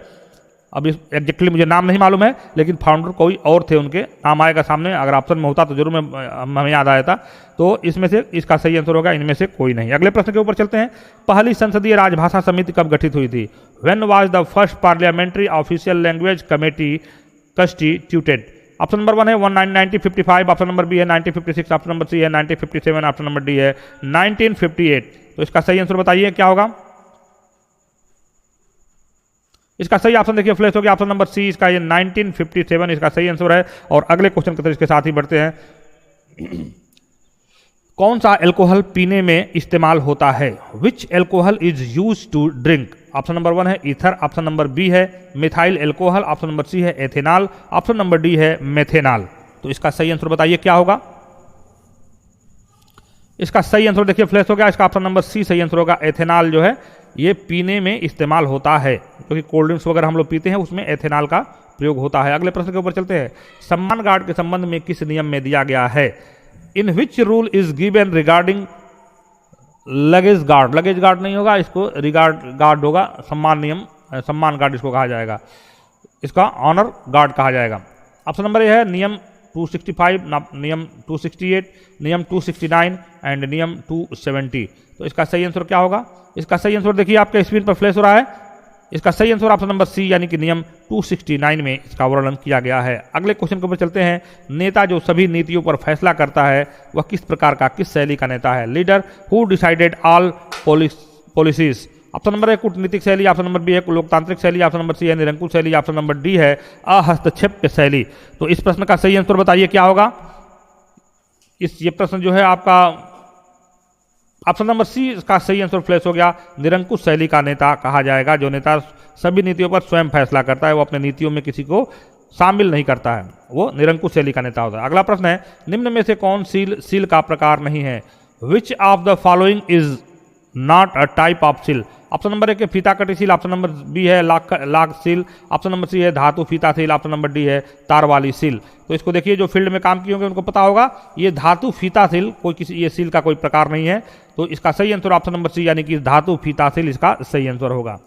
अब एग्जैक्टली मुझे नाम नहीं मालूम है, लेकिन फाउंडर कोई और थे, उनके नाम आएगा सामने, अगर ऑप्शन में होता तो जरूर हमें याद आया था। तो इसमें से इसका सही आंसर होगा इनमें से कोई नहीं। अगले प्रश्न के ऊपर चलते हैं, पहली संसदीय राजभाषा समिति कब गठित हुई थी? When was the first parliamentary official language committee constituted? Option number 1 है 1955, ऑप्शन नंबर बी है 1956, ऑप्शन नंबर सी है 1957, ऑप्शन नंबर डी है 1958। तो इसका सही आंसर बताइए क्या होगा। इसका सही ऑप्शन देखिए फ्लैश हो गया, ऑप्शन नंबर सी इसका ये 1957 इसका सही आंसर है। और अगले क्वेश्चन की तरफ इसके साथ ही बढ़ते हैं, कौन सा एल्कोहल पीने में इस्तेमाल होता है? Which alcohol is use to drink? Option number 1 है ईथर, ऑप्शन नंबर बी है methyl alcohol, option number C है एथेनॉल, ऑप्शन नंबर डी है मेथेनॉल। तो इसका सही आंसर बताइए क्या होगा। इसका सही आंसर देखिए फ्लैश हो गया, इसका ऑप्शन नंबर सी सही आंसर होगा। एथेनॉल जो है ये पीने में इस्तेमाल होता है, क्योंकि कोल्ड ड्रिंक्स वगैरह हम लोग पीते हैं उसमें एथेनॉल का प्रयोग होता है। अगले प्रश्न के ऊपर चलते हैं, सम्मान गार्ड के संबंध में किस नियम में दिया गया है? In which rule is given regarding luggage guard? Luggage guard नहीं होगा, इसको रिगार्ड गार्ड होगा, सम्मान नियम, सम्मान गार्ड इसको कहा जाएगा, इसका ऑनर गार्ड कहा जाएगा। ऑप्शन नंबर ए है नियम 265, नियम 268, नियम 269 एंड नियम 270। तो इसका सही आंसर क्या होगा? इसका सही आंसर देखिए आपके स्क्रीन पर फ्लैश हो रहा है, इसका सही आंसर ऑप्शन नंबर सी यानी कि नियम 269 में इसका वर्णन किया गया है। अगले क्वेश्चन के ऊपर चलते हैं, नेता जो सभी नीतियों पर फैसला करता है वह किस प्रकार का, किस शैली का नेता है? Leader who decided all policies. Option number ए कूटनीतिक शैली, ऑप्शन नंबर बी है लोकतांत्रिक शैली, ऑप्शन नंबर सी है निरंकुश शैली, ऑप्शन नंबर डी है अहस्तक्षेप शैली। तो इस प्रश्न का सही आंसर बताइए क्या होगा। ये प्रश्न जो है आपका ऑप्शन नंबर सी इसका सही आंसर फ्लैश हो गया, निरंकुश शैली का नेता कहा जाएगा। जो नेता सभी नीतियों पर स्वयं फैसला करता है, वो अपने नीतियों में किसी को शामिल नहीं करता है, वो निरंकुश शैली का नेता होता है। अगला प्रश्न है, निम्न में से कौन सील का प्रकार नहीं है? Which of the following is not a type of seal? Option number 1 है फीता कटी सील, ऑप्शन नंबर बी है लाख सील, ऑप्शन नंबर सी है धातु फीता सील, ऑप्शन नंबर डी है तार वाली सील। तो इसको देखिए जो फील्ड में काम किए होंगे उनको पता होगा, ये धातु फीता सील कोई किसी ये सील का कोई प्रकार नहीं है। तो इसका सही आंसर ऑप्शन नंबर सी यानी कि धातु फीता सील इसका सही आंसर होगा।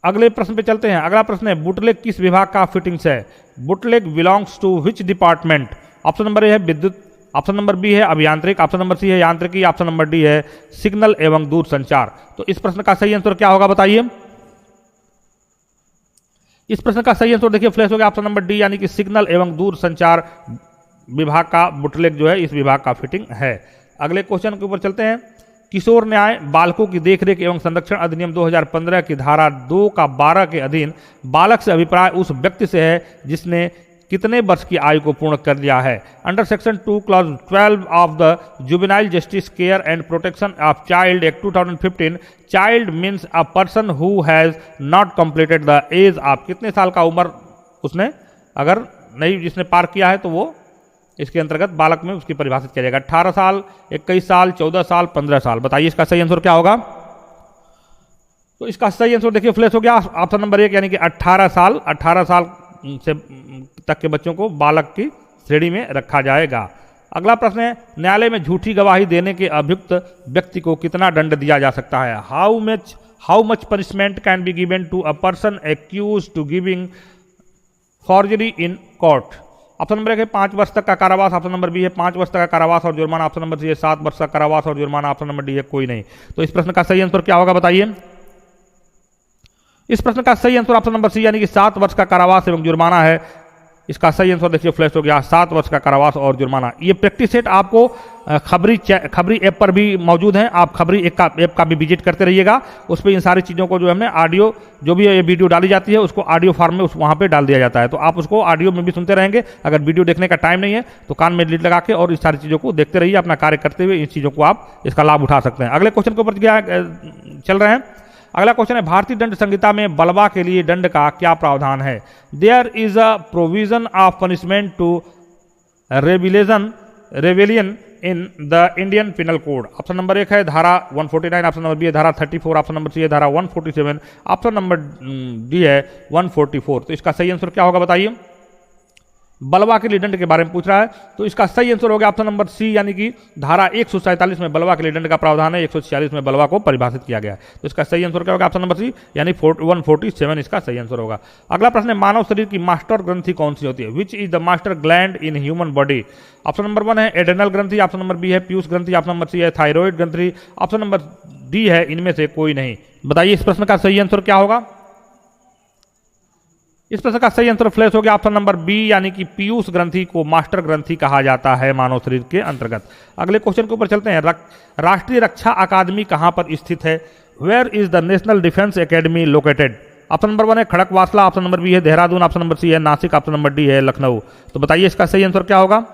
अगले प्रश्न पे चलते हैं। अगला प्रश्न है, बुटलेग किस विभाग का फिटिंग्स है? Bootleg belongs to which department? Option number A है विद्युत, ऑप्शन नंबर बी है अभियांत्रिक, ऑप्शन नंबर सी है यांत्रिकी, ऑप्शन नंबर डी है सिग्नल एवं दूरसंचार। तो इस प्रश्न का सही आंसर क्या होगा बताइए। इस प्रश्न का सही आंसर देखिए फ्लैश हो गया, ऑप्शन नंबर डी यानी कि सिग्नल एवं दूरसंचार विभाग का बुटलेग जो है इस विभाग का फिटिंग है। अगले क्वेश्चन के ऊपर चलते हैं, किशोर न्याय बालकों की देखरेख एवं संरक्षण अधिनियम 2015 की धारा 2 का 12 के अधीन बालक से अभिप्राय उस व्यक्ति से है जिसने कितने वर्ष की आयु को पूर्ण कर लिया है? Under section 2 clause 12 of the juvenile justice care and protection of child act 2015, child means a person who has not completed the age of, कितने साल का उम्र उसने अगर नहीं जिसने पार किया है तो वो इसके अंतर्गत बालक में उसकी परिभाषित किया जाएगा। 18 साल, 21 साल, 14 साल, 15 साल। बताइए इसका सही आंसर क्या होगा। तो इसका सही आंसर देखिए फ्लैश हो गया, ऑप्शन नंबर 1 यानी कि 18 साल, 18 साल से तक के बच्चों को बालक की श्रेणी में रखा जाएगा। अगला प्रश्न है, न्यायालय में झूठी गवाही देने के अभियुक्त व्यक्ति को कितना दंड दिया जा सकता है? How much punishment can be given to a person accused to giving forgery in court? Option number 1 है 5 वर्ष तक का कारावास, ऑप्शन नंबर बी है 5 वर्ष तक का कारावास और जुर्माना, ऑप्शन नंबर सी है 7 वर्ष का कारावास और जुर्माना, ऑप्शन नंबर डी है कोई नहीं। तो इस प्रश्न का सही आंसर क्या होगा बताइए। इस प्रश्न का सही आंसर ऑप्शन नंबर सी यानी कि 7 वर्ष का कारावास एवं जुर्माना है। इसका सही आंसर देखिए फ्लैश हो गया, 7 वर्ष का कारावास और जुर्माना। ये प्रैक्टिस सेट आपको खबरी ऐप पर भी मौजूद हैं, आप खबरी ऐप का भी विजिट करते रहिएगा। उस पर इन सारी चीज़ों को जो हमने ऑडियो, जो भी ये वीडियो डाली जाती है उसको ऑडियो फॉर्म में वहाँ पे डाल दिया जाता है, तो आप उसको ऑडियो में भी सुनते रहेंगे। अगर वीडियो देखने का टाइम नहीं है तो कान में लीड लगा के और इस सारी चीज़ों को देखते रहिए, अपना कार्य करते हुए इन चीज़ों को आप इसका लाभ उठा सकते हैं। अगले क्वेश्चन के ऊपर चल रहे हैं। अगला क्वेश्चन है, भारतीय दंड संहिता में बलवा के लिए दंड का क्या प्रावधान है? There is a provision of punishment to rebellion in the Indian penal code. Option number 1 है धारा 149, ऑप्शन नंबर बी है धारा 34, ऑप्शन नंबर सी है धारा 147, ऑप्शन नंबर डी है 144। तो इसका सही आंसर क्या होगा बताइए? बलवा के लिए दंड के बारे में पूछ रहा है, तो इसका सही आंसर होगा ऑप्शन नंबर सी यानी कि धारा 147 में बलवा के लिए दंड का प्रावधान है, 146 में बलवा को परिभाषित किया गया है। तो इसका सही आंसर क्या होगा? ऑप्शन नंबर सी यानी 147 इसका सही आंसर होगा। अगला प्रश्न है, मानव शरीर की मास्टर ग्रंथि कौन सी होती है? Which is the master gland in human body? Option number 1 है एड्रेनल ग्रंथि, ऑप्शन नंबर बी है पीयूष ग्रंथि, ऑप्शन नंबर सी है थायराइड ग्रंथि, ऑप्शन नंबर डी है इनमें से कोई नहीं। बताइए इस प्रश्न का सही आंसर क्या होगा? इस प्रश्न का सही आंसर फ्लैश हो गया, ऑप्शन नंबर बी यानी कि पीयूष ग्रंथि को मास्टर ग्रंथि कहा जाता है मानव शरीर के अंतर्गत। अगले क्वेश्चन के ऊपर चलते हैं। राष्ट्रीय रक्षा अकादमी कहां पर स्थित है? Where is the national defence academy located? Option number 1 है खड़कवासला, ऑप्शन नंबर बी है देहरादून, ऑप्शन नंबर सी है नासिक, ऑप्शन नंबर डी है लखनऊ। तो बताइए इसका सही आंसर क्या होगा?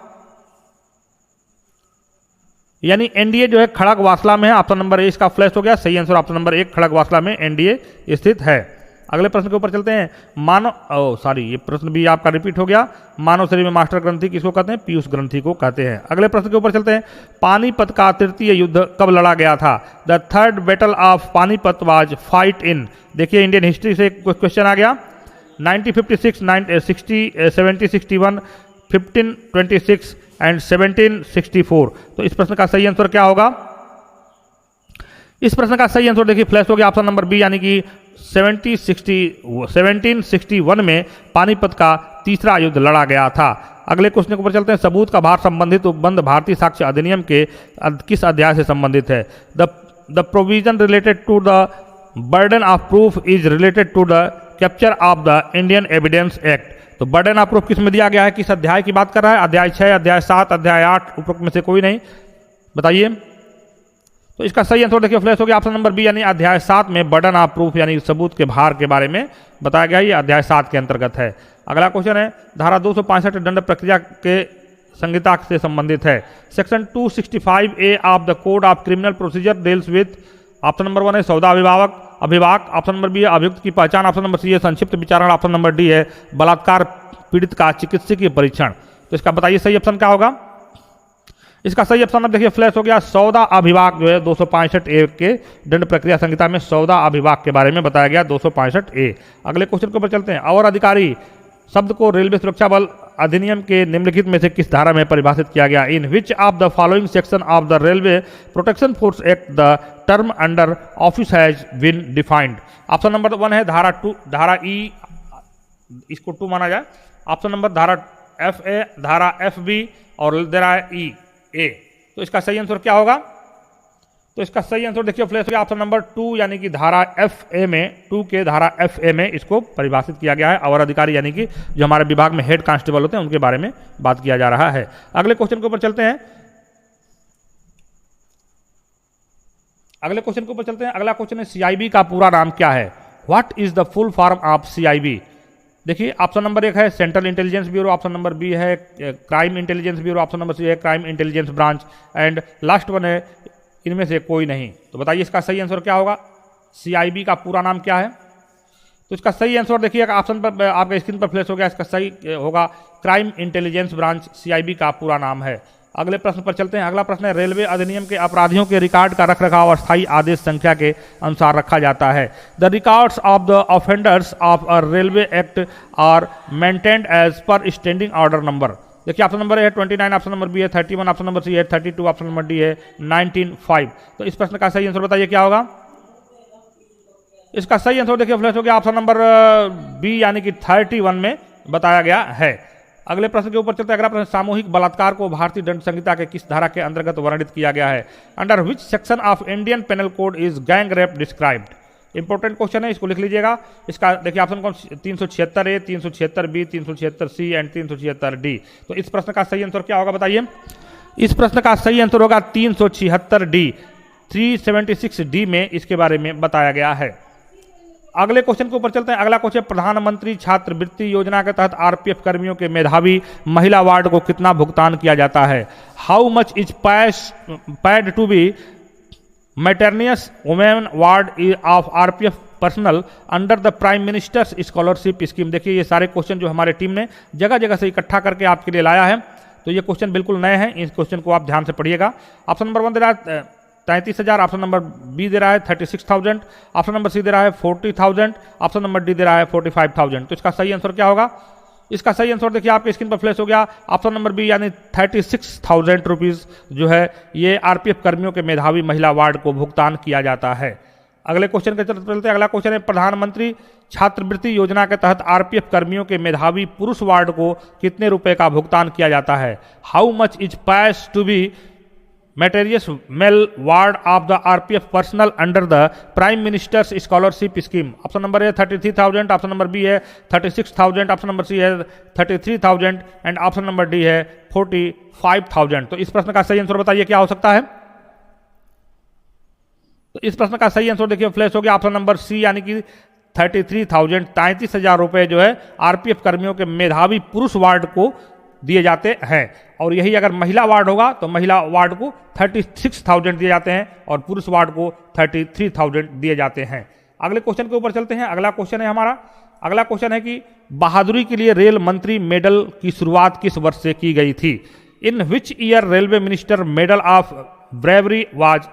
यानी एनडीए जो है खड़कवासला में है, ऑप्शन नंबर ए इसका फ्लैश हो गया, सही आंसर ऑप्शन नंबर 1 खड़कवासला में एनडीए स्थित है। अगले प्रश्न के ऊपर चलते हैं। ये प्रश्न भी आपका रिपीट हो गया। मानव शरीर में मास्टर ग्रंथि किसको कहते हैं? पीयूष ग्रंथि को कहते हैं। अगले प्रश्न के ऊपर चलते हैं। पानीपत का तृतीय युद्ध कब लड़ा गया था? The third battle of Panipat was fight in. देखिए इंडियन हिस्ट्री से क्वेश्चन आ गया। 1956, 60, 70, 61, 1526 एंड 1764। तो इस प्रश्न का सही आंसर क्या होगा? इस प्रश्न का सही आंसर देखिए फ्लैश हो गया, ऑप्शन नंबर बी यानी कि 1761 में पानीपत का तीसरा युद्ध लड़ा गया था। अगले क्वेश्चन के ऊपर चलते हैं। सबूत का भार संबंधित उपबंध भारतीय साक्ष्य अधिनियम के किस अध्याय से संबंधित है? The provision related to the burden of proof is related to the capture of the Indian evidence act. तो बर्डन ऑफ प्रूफ किस में दिया गया है? किस अध्याय की बात कर रहा है? अध्याय 6, अध्याय 7, अध्याय 8, उपरोक्त में से कोई नहीं। बताइए। तो इसका सही आंसर देखिए फ्लैश हो गया, ऑप्शन नंबर बी यानी अध्याय 7 में बर्डन ऑफ प्रूफ यानी सबूत के भार के बारे में बताया गया। ये अध्याय 7 के अंतर्गत है। अगला क्वेश्चन है, धारा 265 दंड प्रक्रिया के संहिता से संबंधित है। Section 265A of the code of criminal procedure deals with. Option number 1 है सौदा अभिभावक, ऑप्शन नंबर बी है अभियुक्त की पहचान, ऑप्शन नंबर सी है संक्षिप्त विचारण, ऑप्शन नंबर डी है बलात्कार पीड़ित का चिकित्सकीय परीक्षण। तो इसका बताइए सही ऑप्शन क्या होगा? इसका सही ऑप्शन अब देखिए फ्लैश हो गया, सौदा अभिभाग जो है 265A के दंड प्रक्रिया संहिता में सौदा अभिभाग के बारे में बताया गया 265A। अगले क्वेश्चन के ऊपर चलते हैं। और अधिकारी शब्द को रेलवे सुरक्षा बल अधिनियम के निम्नलिखित में से किस धारा में परिभाषित किया गया? In which of the following section of the railway protection force act the term under office has been defined. Option number 1 है धारा 2, धारा ई, इसको 2 माना जाए। ऑप्शन नंबर धारा FA, धारा FB और धारा EA। तो इसका सही आंसर क्या होगा? तो इसका सही आंसर देखिए फ्लैश हो गया, ऑप्शन नंबर 2 यानी कि धारा FA में, 2 के धारा FA में इसको परिभाषित किया गया है। और अधिकारी यानी कि जो हमारे विभाग में हेड कांस्टेबल होते हैं उनके बारे में बात किया जा रहा है। अगले क्वेश्चन के ऊपर चलते हैं। अगला क्वेश्चन है CIB का पूरा नाम क्या है? What is the full form of CIB? देखिए ऑप्शन नंबर 1 है central intelligence bureau, option number B है crime intelligence bureau, option number C है crime intelligence branch and last one है इनमें से कोई नहीं। तो बताइए इसका सही आंसर क्या होगा? CIB का पूरा नाम क्या है? तो इसका सही आंसर देखिए ऑप्शन पर आपके स्क्रीन पर फ्लैश हो गया, इसका सही होगा क्राइम इंटेलिजेंस ब्रांच CIB का पूरा नाम है। अगले प्रश्न पर चलते हैं। अगला प्रश्न है, रेलवे अधिनियम के अपराधियों के रिकॉर्ड का रखरखाव अस्थायी आदेश संख्या के अनुसार रखा जाता है। The records of the offenders of a railway act are maintained as per standing order number. देखिए ऑप्शन नंबर है 29, ऑप्शन नंबर बी है 31, ऑप्शन नंबर सी है 32, ऑप्शन नंबर डी है 1905। तो इस प्रश्न का सही आंसर बताइए क्या होगा? इसका सही आंसर देखिए फ्लैश हो गया, ऑप्शन नंबर बी यानी कि 31 में बताया गया है। अगले प्रश्न के ऊपर चलते हैं। अगला प्रश्न, सामूहिक बलात्कार को भारतीय दंड संहिता के किस धारा के अंतर्गत वर्णित किया गया है? Under which section of Indian penal code is gang rape described? Important question है, इसको लिख लीजिएगा। इसका देखिए ऑप्शन कौन 376A, 376B, 376C and 376D। तो इस प्रश्न का सही आंसर क्या होगा बताइए। इस प्रश्न का सही आंसर होगा 376D। 376D में इसके बारे में बताया गया है। अगले क्वेश्चन के ऊपर चलते हैं। अगला क्वेश्चन, प्रधानमंत्री छात्रवृत्ति योजना के तहत आरपीएफ कर्मियों के मेधावी महिला वार्ड को कितना भुगतान किया जाता है। How much is paid to be meritorious women ward of RPF personnel under the prime minister's scholarship scheme. देखिए ये सारे क्वेश्चन जो हमारे टीम ने जगह जगह से इकट्ठा करके आपके लिए लाया है, तो ये क्वेश्चन बिल्कुल नए हैं, इस क्वेश्चन को आप ध्यान से पढ़िएगा। ऑप्शन नंबर 1 दे रहा है 33,000, ऑप्शन नंबर बी दे रहा है 36,000, ऑप्शन नंबर सी दे रहा है 40,000, ऑप्शन नंबर डी दे रहा है 45,000। तो इसका सही आंसर क्या होगा। इसका सही आंसर देखिए आपके स्क्रीन पर फ्लैश हो गया, ऑप्शन नंबर बी यानी 36,000 रुपीज जो है ये आरपीएफ कर्मियों के मेधावी महिला वार्ड को भुगतान किया जाता है। अगले क्वेश्चन के चलते अगला क्वेश्चन है, प्रधानमंत्री छात्रवृत्ति योजना के तहत आरपीएफ कर्मियों के मेधावी पुरुष वार्ड को कितने रुपए का भुगतान किया जाता है। How much is paid to be meritorious male ward of the RPF personnel under the prime minister's scholarship scheme. Option number है 33,000, ऑप्शन नंबर बी है 36,000, ऑप्शन नंबर सी है 33,000 एंड ऑप्शन नंबर डी है 45,000। तो इस प्रश्न का सही answer बताइए क्या हो सकता है। तो इस प्रश्न का सही आंसर देखिए फ्लैश हो गया, ऑप्शन नंबर सी यानी कि 33,000 33,000 रुपए जो है आरपीएफ कर्मियों के मेधावी पुरुष वार्ड को दिए जाते हैं। और यही अगर महिला वार्ड होगा तो महिला वार्ड को 36,000 दिए जाते हैं और पुरुष वार्ड को 33,000 दिए जाते हैं। अगले क्वेश्चन के ऊपर चलते हैं। अगला क्वेश्चन है हमारा, अगला क्वेश्चन है कि बहादुरी के लिए रेल मंत्री मेडल की शुरुआत किस वर्ष से की गई थी। In which year railway minister medal of bravery was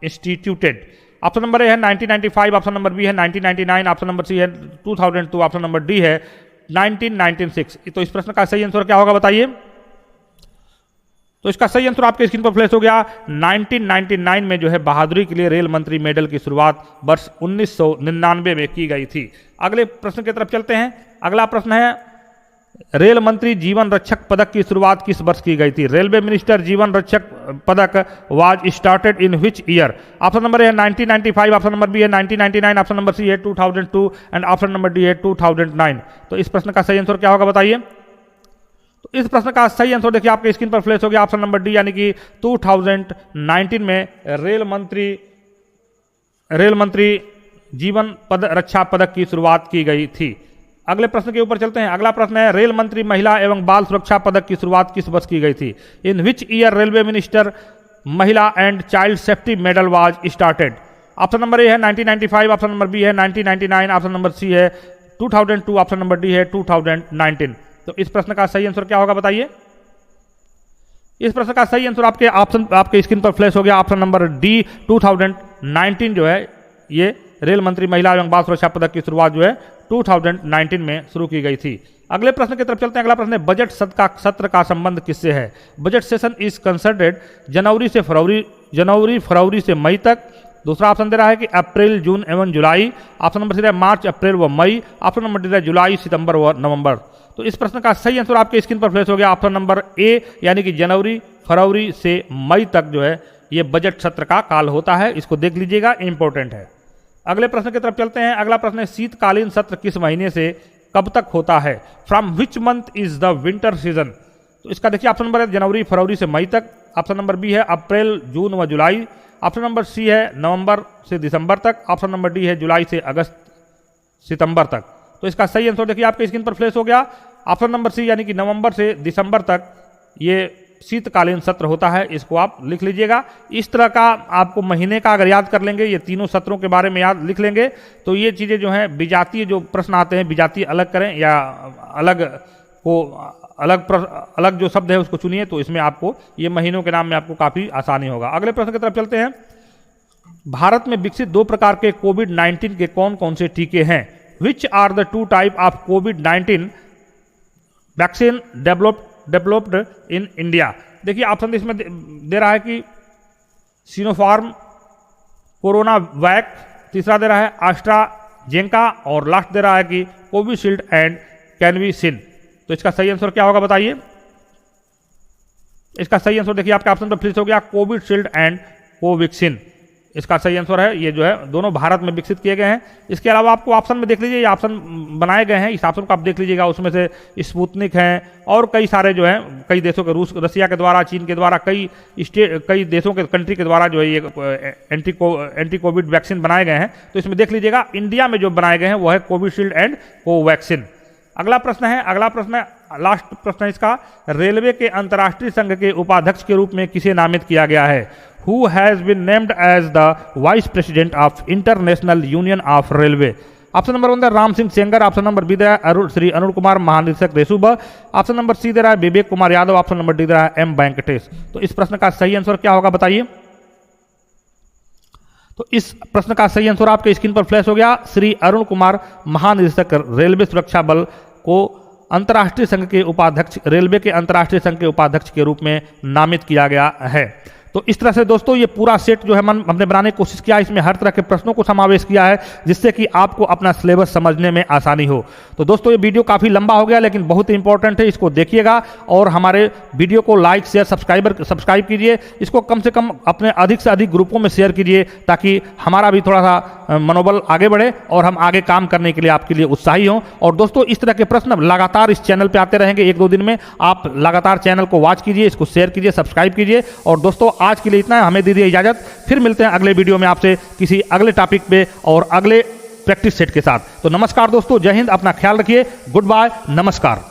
instituted. Option number A है 1995, ऑप्शन नंबर बी है 1999, ऑप्शन नंबर सी है 2002, ऑप्शन नंबर डी है 1996। तो इस प्रश्न का सही आंसर क्या होगा बताइए। तो इसका सही आंसर आपके स्क्रीन पर फ्लैश हो गया, 1999 में जो है बहादुरी के लिए रेल मंत्री मेडल की शुरुआत वर्ष 1999 में की गई थी। अगले प्रश्न की तरफ चलते हैं। अगला प्रश्न है, रेल मंत्री जीवन रक्षक पदक की शुरुआत किस वर्ष की गई थी। रेलवे मिनिस्टर जीवन रक्षक पदक was started in which year. Option number है 1995, ऑप्शन नंबर बी है 1999, ऑप्शन नंबर सी है 2002 एंड ऑप्शन नंबर डी है 2009। तो इस प्रश्न का सही आंसर क्या होगा बताइए। तो इस प्रश्न का सही आंसर देखिए आपके स्क्रीन पर फ्लैश हो गया, ऑप्शन नंबर डी यानी कि 2019 में रेल मंत्री जीवन रक्षा पदक की शुरुआत की गई थी। अगले प्रश्न के ऊपर चलते हैं। अगला प्रश्न है, रेल मंत्री महिला एवं बाल सुरक्षा पदक की शुरुआत किस वर्ष की गई थी। In which year railway minister महिला and child safety medal was started. Option number A है 1995, ऑप्शन नंबर बी है 1999, ऑप्शन नंबर सी है 2002, ऑप्शन नंबर डी है 2019। तो इस प्रश्न का सही आंसर क्या होगा बताइए। इस प्रश्न का सही आंसर आपके स्क्रीन पर फ्लैश हो गया, ऑप्शन नंबर डी 2019 जो है ये रेल मंत्री महिला एवं बाल सुरक्षा पदक की शुरुआत जो है 2019 में शुरू की गई थी। अगले प्रश्न की तरफ चलते हैं। अगला प्रश्न है, बजट सत्र का संबंध किससे है। बजट सेशन इज कंसल्टेड जनवरी फरवरी से मई तक। दूसरा ऑप्शन दे रहा है कि अप्रैल जून एवं जुलाई। ऑप्शन नंबर सी है मार्च अप्रैल व मई। ऑप्शन नंबर डी है जुलाई सितंबर व नवंबर। तो इस प्रश्न का सही आंसर आपके स्क्रीन पर फ्लैश हो गया, ऑप्शन नंबर ए यानी कि जनवरी फरवरी से मई तक जो है ये बजट सत्र का काल होता है। इसको देख लीजिएगा, इंपॉर्टेंट है। अगले प्रश्न की तरफ चलते हैं। अगला प्रश्न है, शीतकालीन सत्र किस महीने से कब तक होता है। From which month is the winter season. तो इसका देखिए ऑप्शन नंबर है जनवरी फरवरी से मई तक। ऑप्शन नंबर बी है अप्रैल जून व जुलाई। ऑप्शन नंबर सी है नवंबर से दिसंबर तक। ऑप्शन नंबर डी है जुलाई से अगस्त सितंबर तक। तो इसका सही आंसर देखिए आपके स्क्रीन पर फ्लैश हो गया, ऑप्शन नंबर सी यानी कि नवंबर से दिसंबर तक ये शीतकालीन सत्र होता है। इसको आप लिख लीजिएगा। इस तरह का आपको महीने का अगर याद कर लेंगे, ये तीनों सत्रों के बारे में याद लिख लेंगे, तो ये चीज़ें जो हैं विजातीय जो प्रश्न आते हैं, विजातीय अलग करें या अलग जो शब्द है उसको चुनिए, तो इसमें आपको ये महीनों के नाम में आपको काफ़ी आसानी होगा। अगले प्रश्न की तरफ चलते हैं। भारत में विकसित 2 प्रकार के कोविड-19 के कौन कौन से टीके हैं। Which are the 2 type of कोविड-19 वैक्सीन डेवलप्ड इन इंडिया। देखिए ऑप्शन इसमें दे रहा है कि सिनोफार्म, कोरोना वैक, तीसरा दे रहा है एस्ट्राजेनेका और लास्ट दे रहा है कि कोविशील्ड एंड कैनविसिन। तो इसका सही आंसर क्या होगा बताइए। इसका सही आंसर देखिए आपके ऑप्शन पर फ्लिप हो गया, कोविशील्ड एंड कोवैक्सीन। इसका सही आंसर है ये जो है दोनों भारत में विकसित किए गए हैं। इसके अलावा आपको ऑप्शन में देख लीजिए, ये ऑप्शन बनाए गए हैं, इस ऑप्शन को आप देख लीजिएगा, उसमें से स्पुतनिक हैं और कई सारे जो हैं कई देशों के रसिया के द्वारा, चीन के द्वारा, कई देशों के कंट्री के द्वारा जो है ये एंटी कोविड वैक्सीन बनाए गए हैं। तो इसमें देख लीजिएगा इंडिया में जो बनाए गए हैं वो है कोविशील्ड एंड कोवैक्सीन। अगला प्रश्न है लास्ट प्रश्न है इसका, रेलवे के अंतर्राष्ट्रीय संघ के उपाध्यक्ष के रूप में किसे नामित किया गया है? Who has been named as the Vice President of International Union of Railway? Option number 1 Ram Singh Sengar, option number B दे रहा है श्री अरुण कुमार महानिदेशक रेसूब, ऑप्शन नंबर सी दे रहा है Vivek Kumar Yadav, option number D दे रहा है एम वेंकटेश। तो इस प्रश्न का सही आंसर क्या होगा बताइए? तो इस प्रश्न का सही आंसर आपके स्क्रीन पर फ्लैश हो गया, श्री अरुण कुमार महानिदेशक रेलवे सुरक्षा बल को अंतर्राष्ट्रीय संघ के उपाध्यक्ष, रेलवे के अंतर्राष्ट्रीय संघ के उपाध्यक्ष के रूप में नामित किया गया है। तो इस तरह से दोस्तों ये पूरा सेट जो है हमने बनाने की कोशिश किया है, इसमें हर तरह के प्रश्नों को समावेश किया है जिससे कि आपको अपना सिलेबस समझने में आसानी हो। तो दोस्तों ये वीडियो काफ़ी लंबा हो गया लेकिन बहुत इंपॉर्टेंट है, इसको देखिएगा और हमारे वीडियो को लाइक शेयर सब्सक्राइब कीजिए, इसको कम से कम अपने अधिक से अधिक ग्रुपों में शेयर कीजिए ताकि हमारा भी थोड़ा सा मनोबल आगे बढ़े और हम आगे काम करने के लिए आपके लिए उत्साही हों। और दोस्तों इस तरह के प्रश्न लगातार इस चैनल पर आते रहेंगे, 1-2 दिन में आप लगातार चैनल को वॉच कीजिए, इसको शेयर कीजिए, सब्सक्राइब कीजिए। और दोस्तों आज के लिए इतना है, हमें दीजिए इजाजत, फिर मिलते हैं अगले वीडियो में आपसे किसी अगले टॉपिक पे और अगले प्रैक्टिस सेट के साथ। तो नमस्कार दोस्तों, जय हिंद, अपना ख्याल रखिए, गुड बाय, नमस्कार।